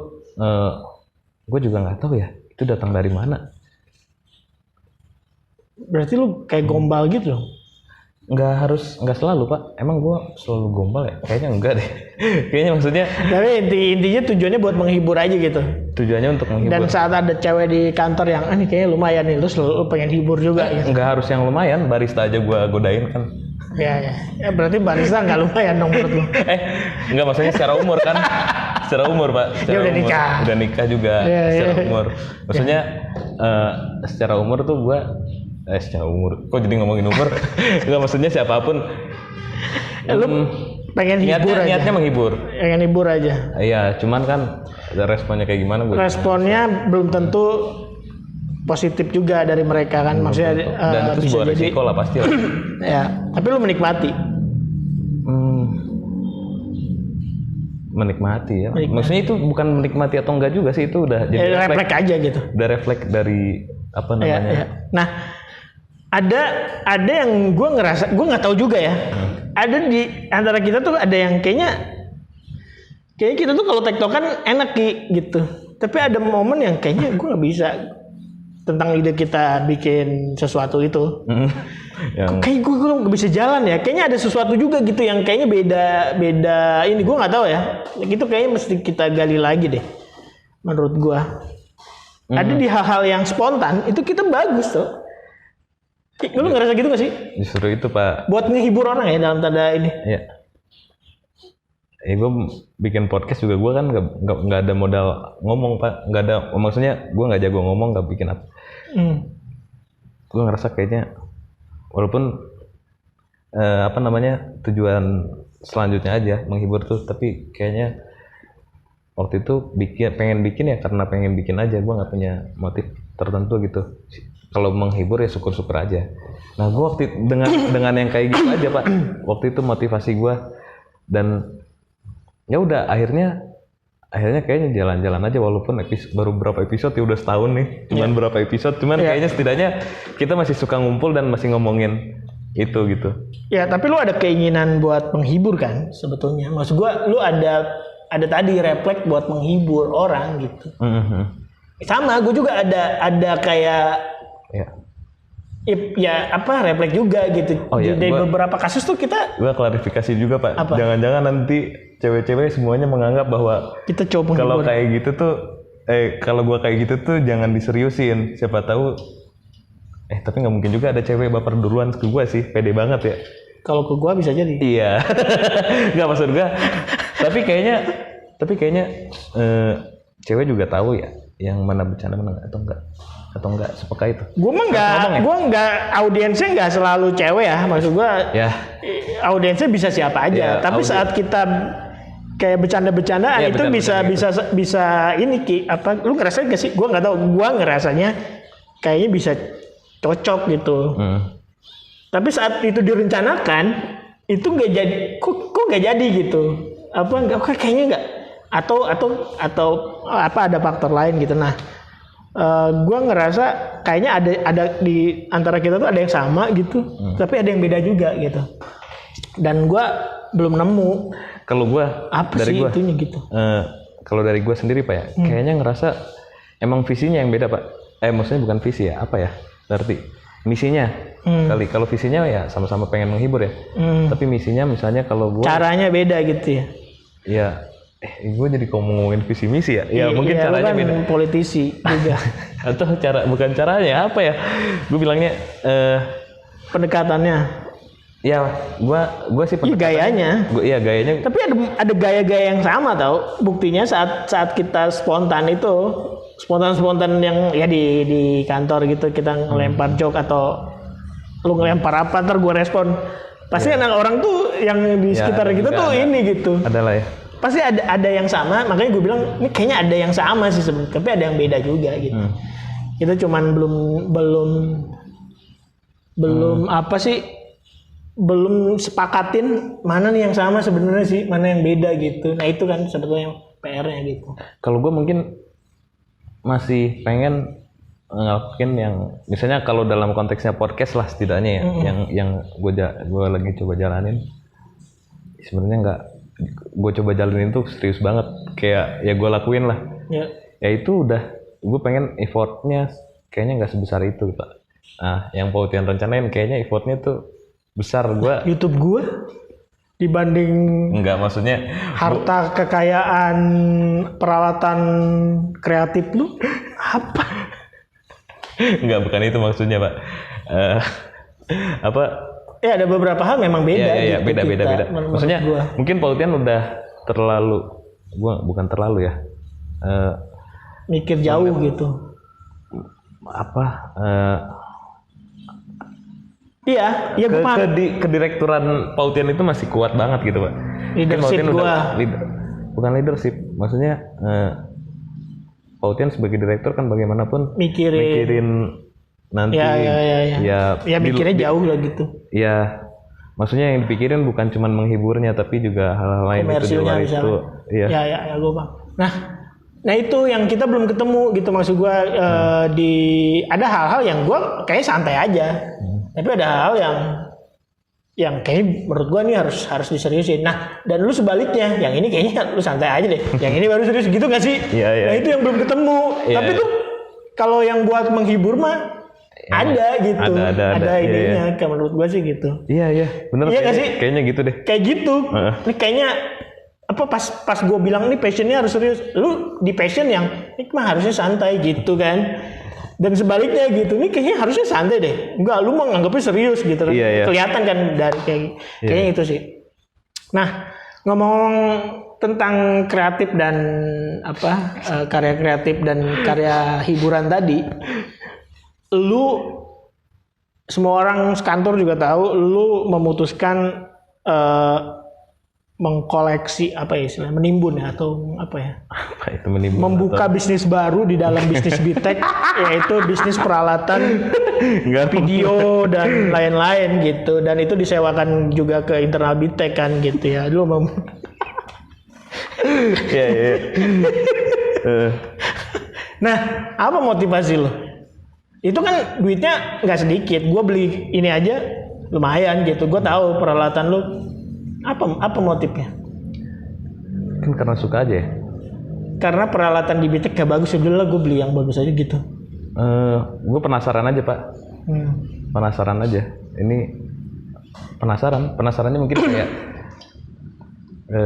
gue juga nggak tahu ya itu datang dari mana. Berarti lu kayak gombal gitu loh? Nggak selalu Pak. Emang gue selalu gombal ya? Kayaknya enggak deh. Kayaknya maksudnya. Tapi intinya tujuannya buat menghibur aja gitu. Tujuannya untuk menghibur. Dan saat ada cewek di kantor yang nih kayaknya lumayan nih, terus lu pengen hibur juga. Gitu. Nggak harus yang lumayan, barista aja gue godain kan. Ya berarti barista nggak lumayan dong menurut lu? Nggak, maksudnya secara umur kan. Secara umur Pak. Dia udah nikah. Udah nikah juga secara umur. Maksudnya secara umur tuh gue secara umur. Kok jadi ngomongin umur? Enggak, maksudnya siapapun. Lu pengen hibur aja. Niatnya menghibur. Pengen hibur aja. Iya, cuman kan responnya kayak gimana gue. Responnya belum tentu positif juga dari mereka kan. Maksudnya dan itu sebuah resiko lah pasti lah. Ya, tapi lu menikmati. Menikmati ya. Maksudnya itu bukan menikmati atau enggak juga sih, itu udah jadi refleks aja gitu. Udah refleks dari apa namanya. Ya. Nah, ada yang gue ngerasa, gue nggak tahu juga ya. Ada di antara kita tuh ada yang kayaknya kita tuh kalau tektokan enak gitu. Tapi ada momen yang kayaknya gue nggak bisa tentang ide kita bikin sesuatu itu. Kayak gue nggak bisa jalan ya. Kayaknya ada sesuatu juga gitu yang kayaknya beda ini, gue nggak tahu ya. Itu kayaknya mesti kita gali lagi deh. Menurut gue. Ada di hal-hal yang spontan itu kita bagus tuh. Lu ngerasa gitu gak sih? Justru itu Pak. Buat ngehibur orang ya dalam tanda ini. Iya. Gue bikin podcast juga, gue kan nggak ada modal ngomong Pak. Nggak ada, maksudnya gue nggak jago ngomong, nggak bikin apa. Gue ngerasa kayaknya walaupun tujuan selanjutnya aja menghibur tuh, tapi kayaknya waktu itu pengen bikin ya karena pengen bikin aja. Gue nggak punya motif tertentu gitu. Kalau menghibur ya syukur-syukur aja. Nah gue waktu dengan yang kayak gitu aja Pak. Waktu itu motivasi gue, dan ya udah akhirnya kayaknya jalan-jalan aja, walaupun baru berapa episode ya, udah setahun nih. Cuman berapa episode, kayaknya setidaknya kita masih suka ngumpul dan masih ngomongin itu gitu. Ya tapi lu ada keinginan buat menghibur kan sebetulnya. Maksud gue lu ada tadi refleks buat menghibur orang gitu. Sama gue juga ada kayak refleks juga gitu. Dari beberapa kasus tuh gue klarifikasi juga Pak. Apa? Jangan-jangan nanti cewek-cewek semuanya menganggap bahwa kita coba kalau kayak gitu tuh kalau gue kayak gitu tuh jangan diseriusin. Siapa tahu tapi nggak mungkin juga ada cewek baper duluan ke gue sih. Pede banget ya. Kalau ke gue bisa jadi. Iya. Nggak, maksud gue. Tapi kayaknya cewek juga tahu ya yang mana bercanda mana atau enggak. atau enggak sepeka itu? Gue mah enggak, audiensnya enggak selalu cewek ya, maksud gue. Ya. Audiensnya bisa siapa aja, tapi saat kita kayak bercanda-bercandaan itu bisa ini Ki, apa? Lu ngerasain gak sih? Gue nggak tahu, gue ngerasanya kayaknya bisa cocok gitu. Tapi saat itu direncanakan itu nggak jadi, kok nggak jadi gitu? Apa nggak? Kayaknya nggak. Atau apa ada faktor lain gitu. Nah, gue ngerasa kayaknya ada di antara kita tuh ada yang sama gitu, tapi ada yang beda juga gitu. Dan gue belum nemu. Kalau gue apa dari sih gua, itunya gitu. Kalau dari gue sendiri Pak ya, kayaknya ngerasa emang visinya yang beda Pak. Maksudnya bukan visi ya, apa ya? Berarti misinya kali. Kalau visinya ya sama-sama pengen menghibur ya. Tapi misinya misalnya kalau gue caranya beda gitu ya. Iya. Gue jadi ngomongin visi misi ya. Ya mungkin caranya kan beda. Politisi juga. Atau bukan caranya apa ya? Gue bilangnya pendekatannya. Ya, gue sih gayanya. Gayanya. Tapi ada gaya-gaya yang sama tau. Buktinya saat kita spontan yang ya di kantor gitu kita ngelempar joke atau lu ngelempar apa ntar gue respon. Pasti anak orang tuh yang di sekitar kita tuh ini gitu. Adalah ya. Pasti ada yang sama, makanya gue bilang ini kayaknya ada yang sama sih sebenarnya, tapi ada yang beda juga gitu. Kita cuman belum apa sih? Belum sepakatin mana nih yang sama sebenarnya sih, mana yang beda gitu. Nah itu kan sebetulnya PR-nya gitu. Kalau gue mungkin masih pengen ngelakuin yang misalnya kalau dalam konteksnya podcast lah setidaknya ya, yang gue lagi coba jalanin. Sebenarnya nggak, gue coba jalanin tuh serius banget, kayak ya gue lakuin lah. Ya itu udah, gue pengen effortnya kayaknya nggak sebesar itu Pak. Nah yang Pautian rencanain kayaknya effortnya tuh besar. Gua YouTube gua dibanding enggak, maksudnya harta kekayaan peralatan kreatif lu apa? Enggak, bukan itu maksudnya Pak. Apa? Ya ada beberapa hal memang beda. Iya, gitu beda. Maksudnya mungkin Pautian udah terlalu, gua bukan terlalu ya. Mikir jauh gitu. Apa? Iya, ke direkturan Pautian itu masih kuat banget gitu Pak. Leadership gua. Bukan leadership, maksudnya Pautian sebagai direktur kan bagaimanapun mikirin nanti. Ya mikirnya jauh lah gitu. Ya, maksudnya yang dipikirin bukan cuma menghiburnya, tapi juga hal-hal lain itu di luar itu. Iya. Ya gue bang. Nah itu yang kita belum ketemu gitu, maksud gue ada hal-hal yang gue kayak santai aja. Tapi ada hal yang kayak menurut gua nih harus diseriusin. Nah, dan lu sebaliknya, yang ini kayaknya lu santai aja deh. Yang ini baru serius gitu gak sih? Iya. Nah, itu yang belum ketemu. Tapi tuh kalau yang buat menghibur mah ada gitu. Ada ininya, kayak menurut gua sih gitu. Iya. Bener. Iya gak sih? Kayaknya gitu deh. Kayak gitu. Ini kayaknya apa pas gua bilang nih passionnya harus serius. Lu di passion yang ini mah harusnya santai gitu kan. Dan sebaliknya gitu, ini kayaknya harusnya santai deh. Enggak, lu mau nganggapnya serius gitu kan. Kelihatan kan dari kayaknya itu sih. Nah, ngomong tentang kreatif dan karya kreatif dan karya hiburan tadi, lu semua orang sekantor juga tahu lu memutuskan mengkoleksi menimbun ya atau apa ya? Apa itu menimbun? Membuka bisnis baru di dalam bisnis Bitek, yaitu bisnis peralatan video dan lain-lain gitu, dan itu disewakan juga ke internal Bitek kan gitu ya. Lu Nah, apa motivasi lu? Itu kan duitnya nggak sedikit. Gue beli ini aja lumayan gitu. Gue tahu peralatan lu. Apa motifnya? Kan karena suka aja ya. Karena peralatan di Bitek gak bagus, udah lah gue beli yang bagus aja gitu. Gue penasaran aja Pak. Penasaran aja. Ini penasarannya mungkin kayak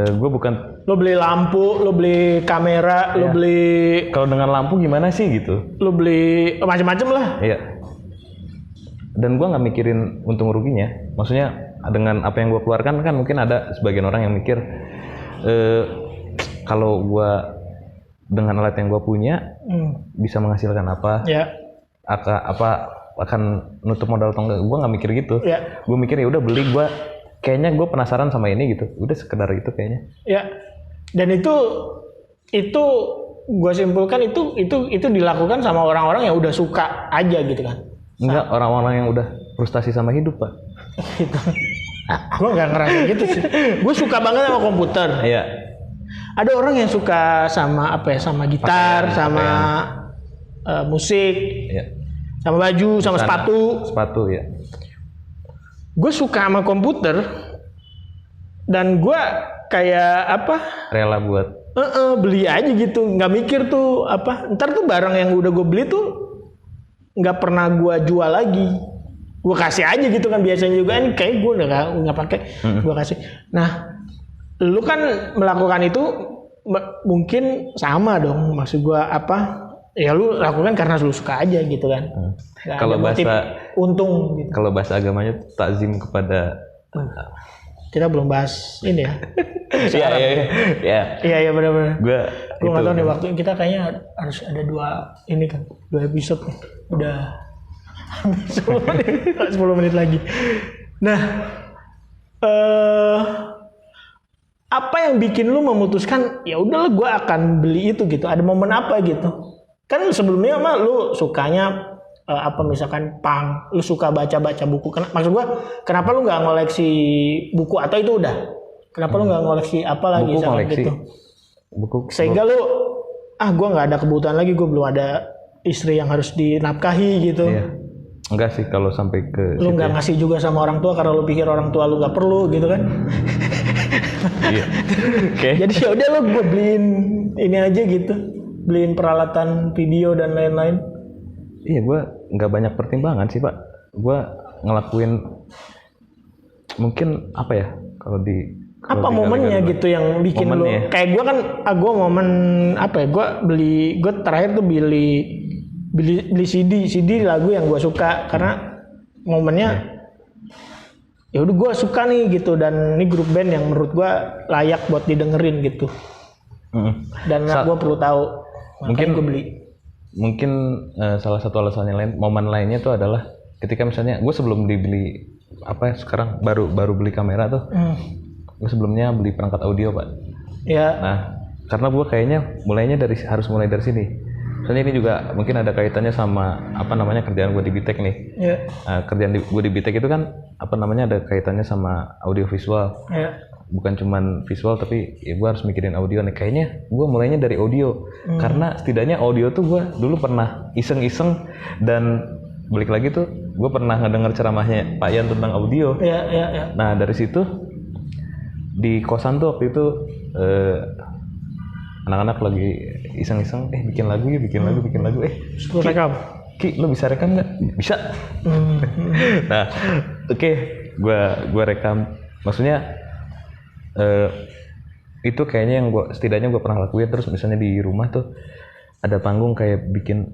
gue bukan. Lo beli lampu, lo beli kamera, lo beli. Kalau dengan lampu gimana sih gitu? Lo beli macam-macam lah. Iya. Dan gue nggak mikirin untung ruginya. Maksudnya dengan apa yang gue keluarkan kan mungkin ada sebagian orang yang mikir kalau gue dengan alat yang gue punya bisa menghasilkan apa? akan nutup modal atau enggak. Gue nggak mikir gitu. Ya. Gue mikir ya udah beli, gue kayaknya gue penasaran sama ini gitu. Udah sekedar itu kayaknya. Ya. Dan itu gue simpulkan itu dilakukan sama orang-orang yang udah suka aja gitu kan. Enggak, orang-orang yang udah frustasi sama hidup, Pak. Gitu. Gue nggak ngerasa gitu sih. Gue suka banget sama komputer. Iya. Ada orang yang suka sama sama gitar, sama musik, iya. sama baju, sama sepatu. Sepatu ya. Gue suka sama komputer dan gue kayak rela buat beli aja gitu, nggak mikir tuh ntar tuh barang yang udah gue beli tuh nggak pernah gue jual lagi, gue kasih aja gitu kan. Biasanya juga ini kayak gue udah nggak pakai, gue kasih. Nah, lu kan melakukan itu mungkin sama dong, maksud gue ya lu lakukan karena lu suka aja gitu kan. Kalau bahasa untung gitu. Kalau bahasa agamanya takzim kepada kita belum bahas ini ya. Iya benar-benar. Gue nggak tahu nih waktu kita kayaknya harus ada 2 episode nih. Udah 10 menit lagi. Nah, apa yang bikin lu memutuskan ya udahlah gue akan beli itu gitu? Ada momen apa gitu? Kan sebelumnya mah lu sukanya misalkan punk, lu suka baca-baca buku. Maksud gua, kenapa lu nggak ngoleksi buku atau itu udah? Kenapa lu nggak ngoleksi apa lagi sama gitu? Buku. Sehingga lu, gua nggak ada kebutuhan lagi, gua belum ada istri yang harus dinafkahi gitu. Iya. Enggak sih kalau sampai ke. Lu nggak ngasih juga sama orang tua karena lu pikir orang tua lu nggak perlu gitu kan? Iya. Okay. Jadi ya udah lu gua beliin ini aja gitu, beliin peralatan video dan lain-lain. Iya, gue nggak banyak pertimbangan sih, Pak. Gue ngelakuin mungkin kalau momennya gitu yang bikin lo kayak gue kan gue momen gue terakhir tuh beli CD lagu yang gue suka karena momennya ya udah gue suka nih gitu, dan ini grup band yang menurut gue layak buat didengerin gitu. Dan gue perlu tahu, mungkin gue beli. Mungkin salah satu alasannya momen lainnya tuh adalah ketika misalnya gue sebelum dibeli sekarang baru beli kamera tuh, gue sebelumnya beli perangkat audio, Pak. Ya. Nah, karena gue kayaknya harus mulai dari sini. Soalnya ini juga mungkin ada kaitannya sama kerjaan gue di Bitek nih. Ya. Kerjaan gue di Bitek itu kan ada kaitannya sama audio visual. Ya. Bukan cuman visual tapi ya gue harus mikirin audio nih. Kayaknya gue mulainya dari audio karena setidaknya audio tuh gue dulu pernah iseng-iseng, dan balik lagi tuh gue pernah ngedenger ceramahnya Pak Yan tentang audio. Ya. Nah dari situ di kosan tuh waktu itu anak-anak lagi iseng-iseng bikin lagu Suruh rekam. Ki, lo bisa rekam nggak? Bisa. Nah oke, gue rekam. Maksudnya itu kayaknya yang setidaknya gue pernah lakuin. Terus misalnya di rumah tuh ada panggung kayak bikin,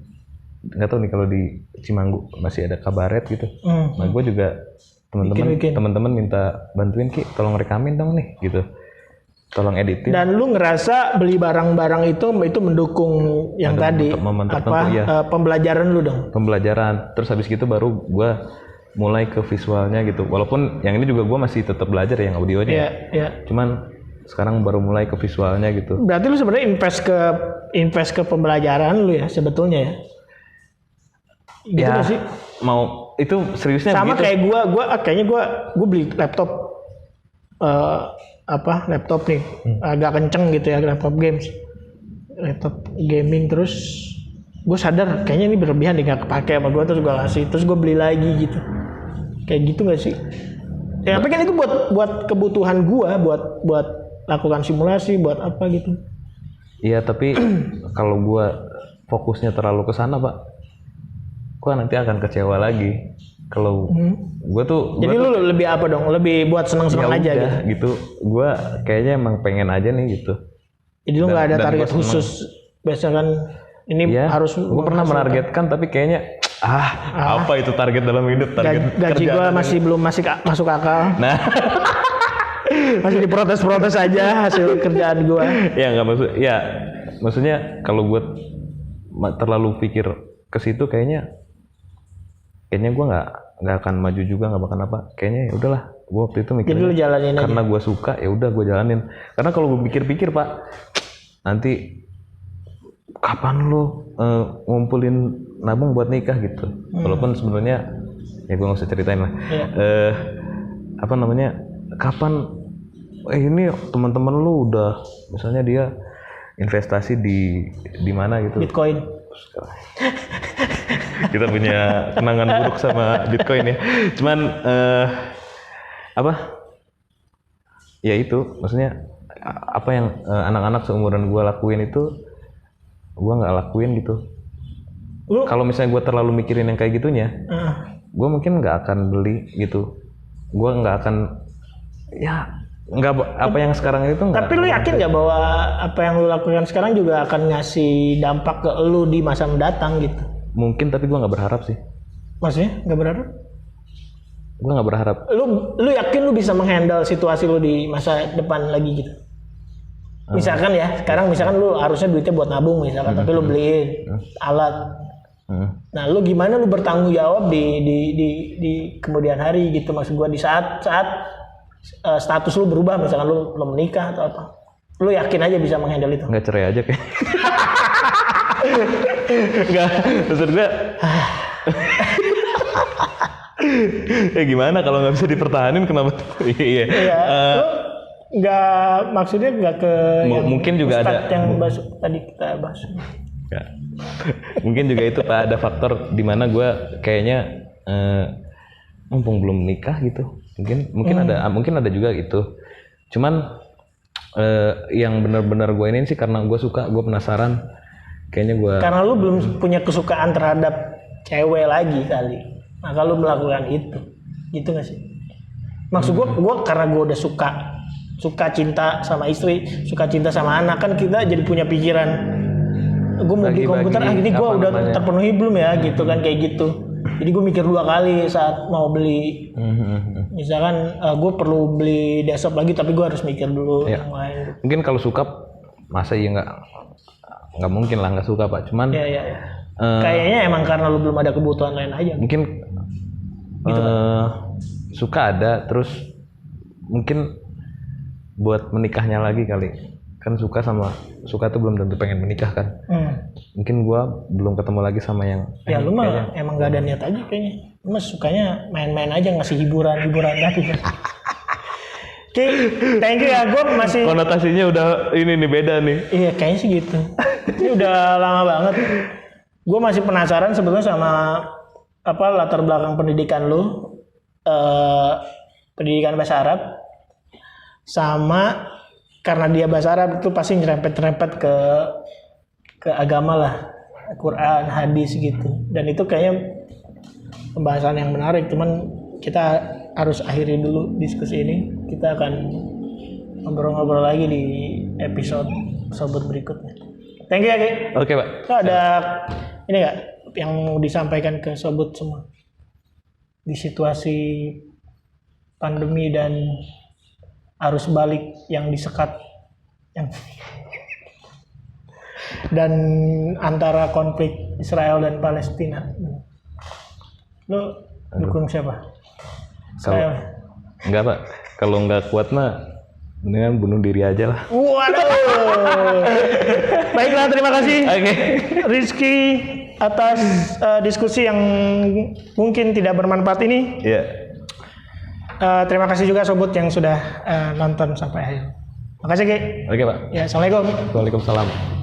nggak tahu nih kalau di Cimanggu masih ada kabaret gitu. Nah gue juga teman-teman minta bantuin, Ki tolong rekamin dong nih gitu, tolong editin. Dan lu ngerasa beli barang-barang itu mendukung yang tadi pembelajaran lu dong? Pembelajaran. Terus habis gitu baru gue mulai ke visualnya gitu. Walaupun yang ini juga gue masih tetap belajar yang audionya. Iya. Cuman sekarang baru mulai ke visualnya gitu. Berarti lu sebenarnya invest ke pembelajaran lu ya sebetulnya ya? Gitu ya, sih? Mau itu seriusnya sama begitu. Kayak gue beli laptop laptop nih agak kenceng gitu ya, laptop gaming, terus gue sadar kayaknya ini berlebihan nih, nggak kepake sama gue, terus gue kasih, terus gue beli lagi gitu. Kayak gitu nggak sih? Ya tapi kan itu buat kebutuhan gue, buat lakukan simulasi, buat apa gitu. Iya tapi kalau gue fokusnya terlalu ke sana, Pak, gue nanti akan kecewa lagi. Kalau gue tuh jadi lu lebih apa dong? Lebih buat seneng-seneng aja gitu. Gue kayaknya emang pengen aja nih gitu. Jadi lu nggak ada target khusus. Biasanya kan ini harus. Gue pernah menargetkan tapi kayaknya apa itu target dalam hidup? Gaji gue masih belum masuk akal. Nah. Masih diprotes aja hasil kerjaan gue. Ya nggak maksudnya kalau gue terlalu pikir ke situ kayaknya kayaknya gue nggak akan maju juga, nggak bakal apa. Kayaknya ya udahlah, gue waktu itu mikirnya jadi lu jalanin karena aja. gue suka ya udah gue jalanin. Karena kalau gue pikir-pikir Pak, nanti kapan lu ngumpulin nabung buat nikah gitu. Walaupun sebenarnya ya gue nggak usah ceritain lah. Apa namanya, kapan ini teman-teman lu udah misalnya dia investasi di mana gitu, Bitcoin. kita punya kenangan buruk sama Bitcoin ya. Cuman apa ya itu maksudnya apa yang anak-anak seumuran gue lakuin itu gue nggak lakuin gitu. Kalau misalnya gue terlalu mikirin yang kayak gitunya, gue mungkin nggak akan beli gitu. Gue nggak akan ya nggak apa yang sekarang itu nggak. Tapi lu yakin nggak bahwa apa yang lu lakukan sekarang juga akan ngasih dampak ke lu di masa mendatang gitu? Mungkin, tapi gue nggak berharap sih. Maksudnya nggak berharap? Gue nggak berharap. Lu yakin lu bisa menghandle situasi lu di masa depan lagi gitu? Misalkan ya, sekarang misalkan lu harusnya duitnya buat nabung misalkan, tapi lu beliin alat. Nah, lu gimana lu bertanggung jawab di kemudian hari gitu, maksud gua di saat status lu berubah, misalkan lu menikah atau apa. Lu yakin aja bisa menghandle itu? Nggak, cerai aja kayak. Nggak, maksud gue. Ya gimana kalau nggak bisa dipertahanin kenapa? Iya. Lu nggak, maksudnya nggak ke mungkin juga ada yang tadi kita bahas. Ya. Mungkin juga itu Pak, ada faktor di mana gue kayaknya mumpung belum nikah gitu. Mungkin ada juga gitu. Cuman yang benar-benar gue ini sih karena gue suka, gue penasaran. Kayaknya gue. Karena lu belum punya kesukaan terhadap cewek lagi kali. Maka lu melakukan itu, gitu nggak sih? Maksud gue karena gue udah suka cinta sama istri, suka cinta sama anak, kan kita jadi punya pikiran. Gue mau di komputer, ini gue udah terpenuhi belum ya, gitu kan, kayak gitu. Jadi gue mikir 2 kali saat mau beli. Misalkan gue perlu beli desktop lagi, tapi gue harus mikir dulu yang lain. Mungkin kalau suka, masa ya nggak mungkin lah nggak suka Pak. Cuman kayaknya emang karena lu belum ada kebutuhan lain aja. Mungkin gitu, suka ada, terus mungkin buat menikahnya lagi kali. Kan suka tuh belum tentu pengen menikah kan. Mungkin gua belum ketemu lagi sama yang ya lu mah emang gak ada niat aja kayaknya. Lu mah sukanya main-main aja, ngasih hiburan tadi. Oke, thank you ya. Gua masih konotasinya udah ini nih, beda nih. Iya, kayaknya sih gitu. Ini udah lama banget. Gue masih penasaran sebetulnya sama apa latar belakang pendidikan lu, pendidikan bahasa Arab, sama karena dia bahasa Arab itu pasti nyerempet ke agama lah, Quran, hadis gitu. Dan itu kayaknya pembahasan yang menarik. Cuman kita harus akhiri dulu diskusi ini. Kita akan ngobrol-ngobrol lagi di episode Sobut berikutnya. Thank you ya, Ki. Oke, Pak. Ada ini nggak yang mau disampaikan ke Sobut semua di situasi pandemi dan arus balik yang disekat dan antara konflik Israel dan Palestina? Lu dukung siapa? Israel? Enggak Pak, kalau nggak kuat mah mendingan bunuh diri aja lah. Waduh. Baiklah, terima kasih Rizky atas diskusi yang mungkin tidak bermanfaat ini. Iya. Terima kasih juga Sobut yang sudah nonton sampai akhir. Makasih Ki. Oke Pak. Ya, assalamualaikum. Waalaikumsalam.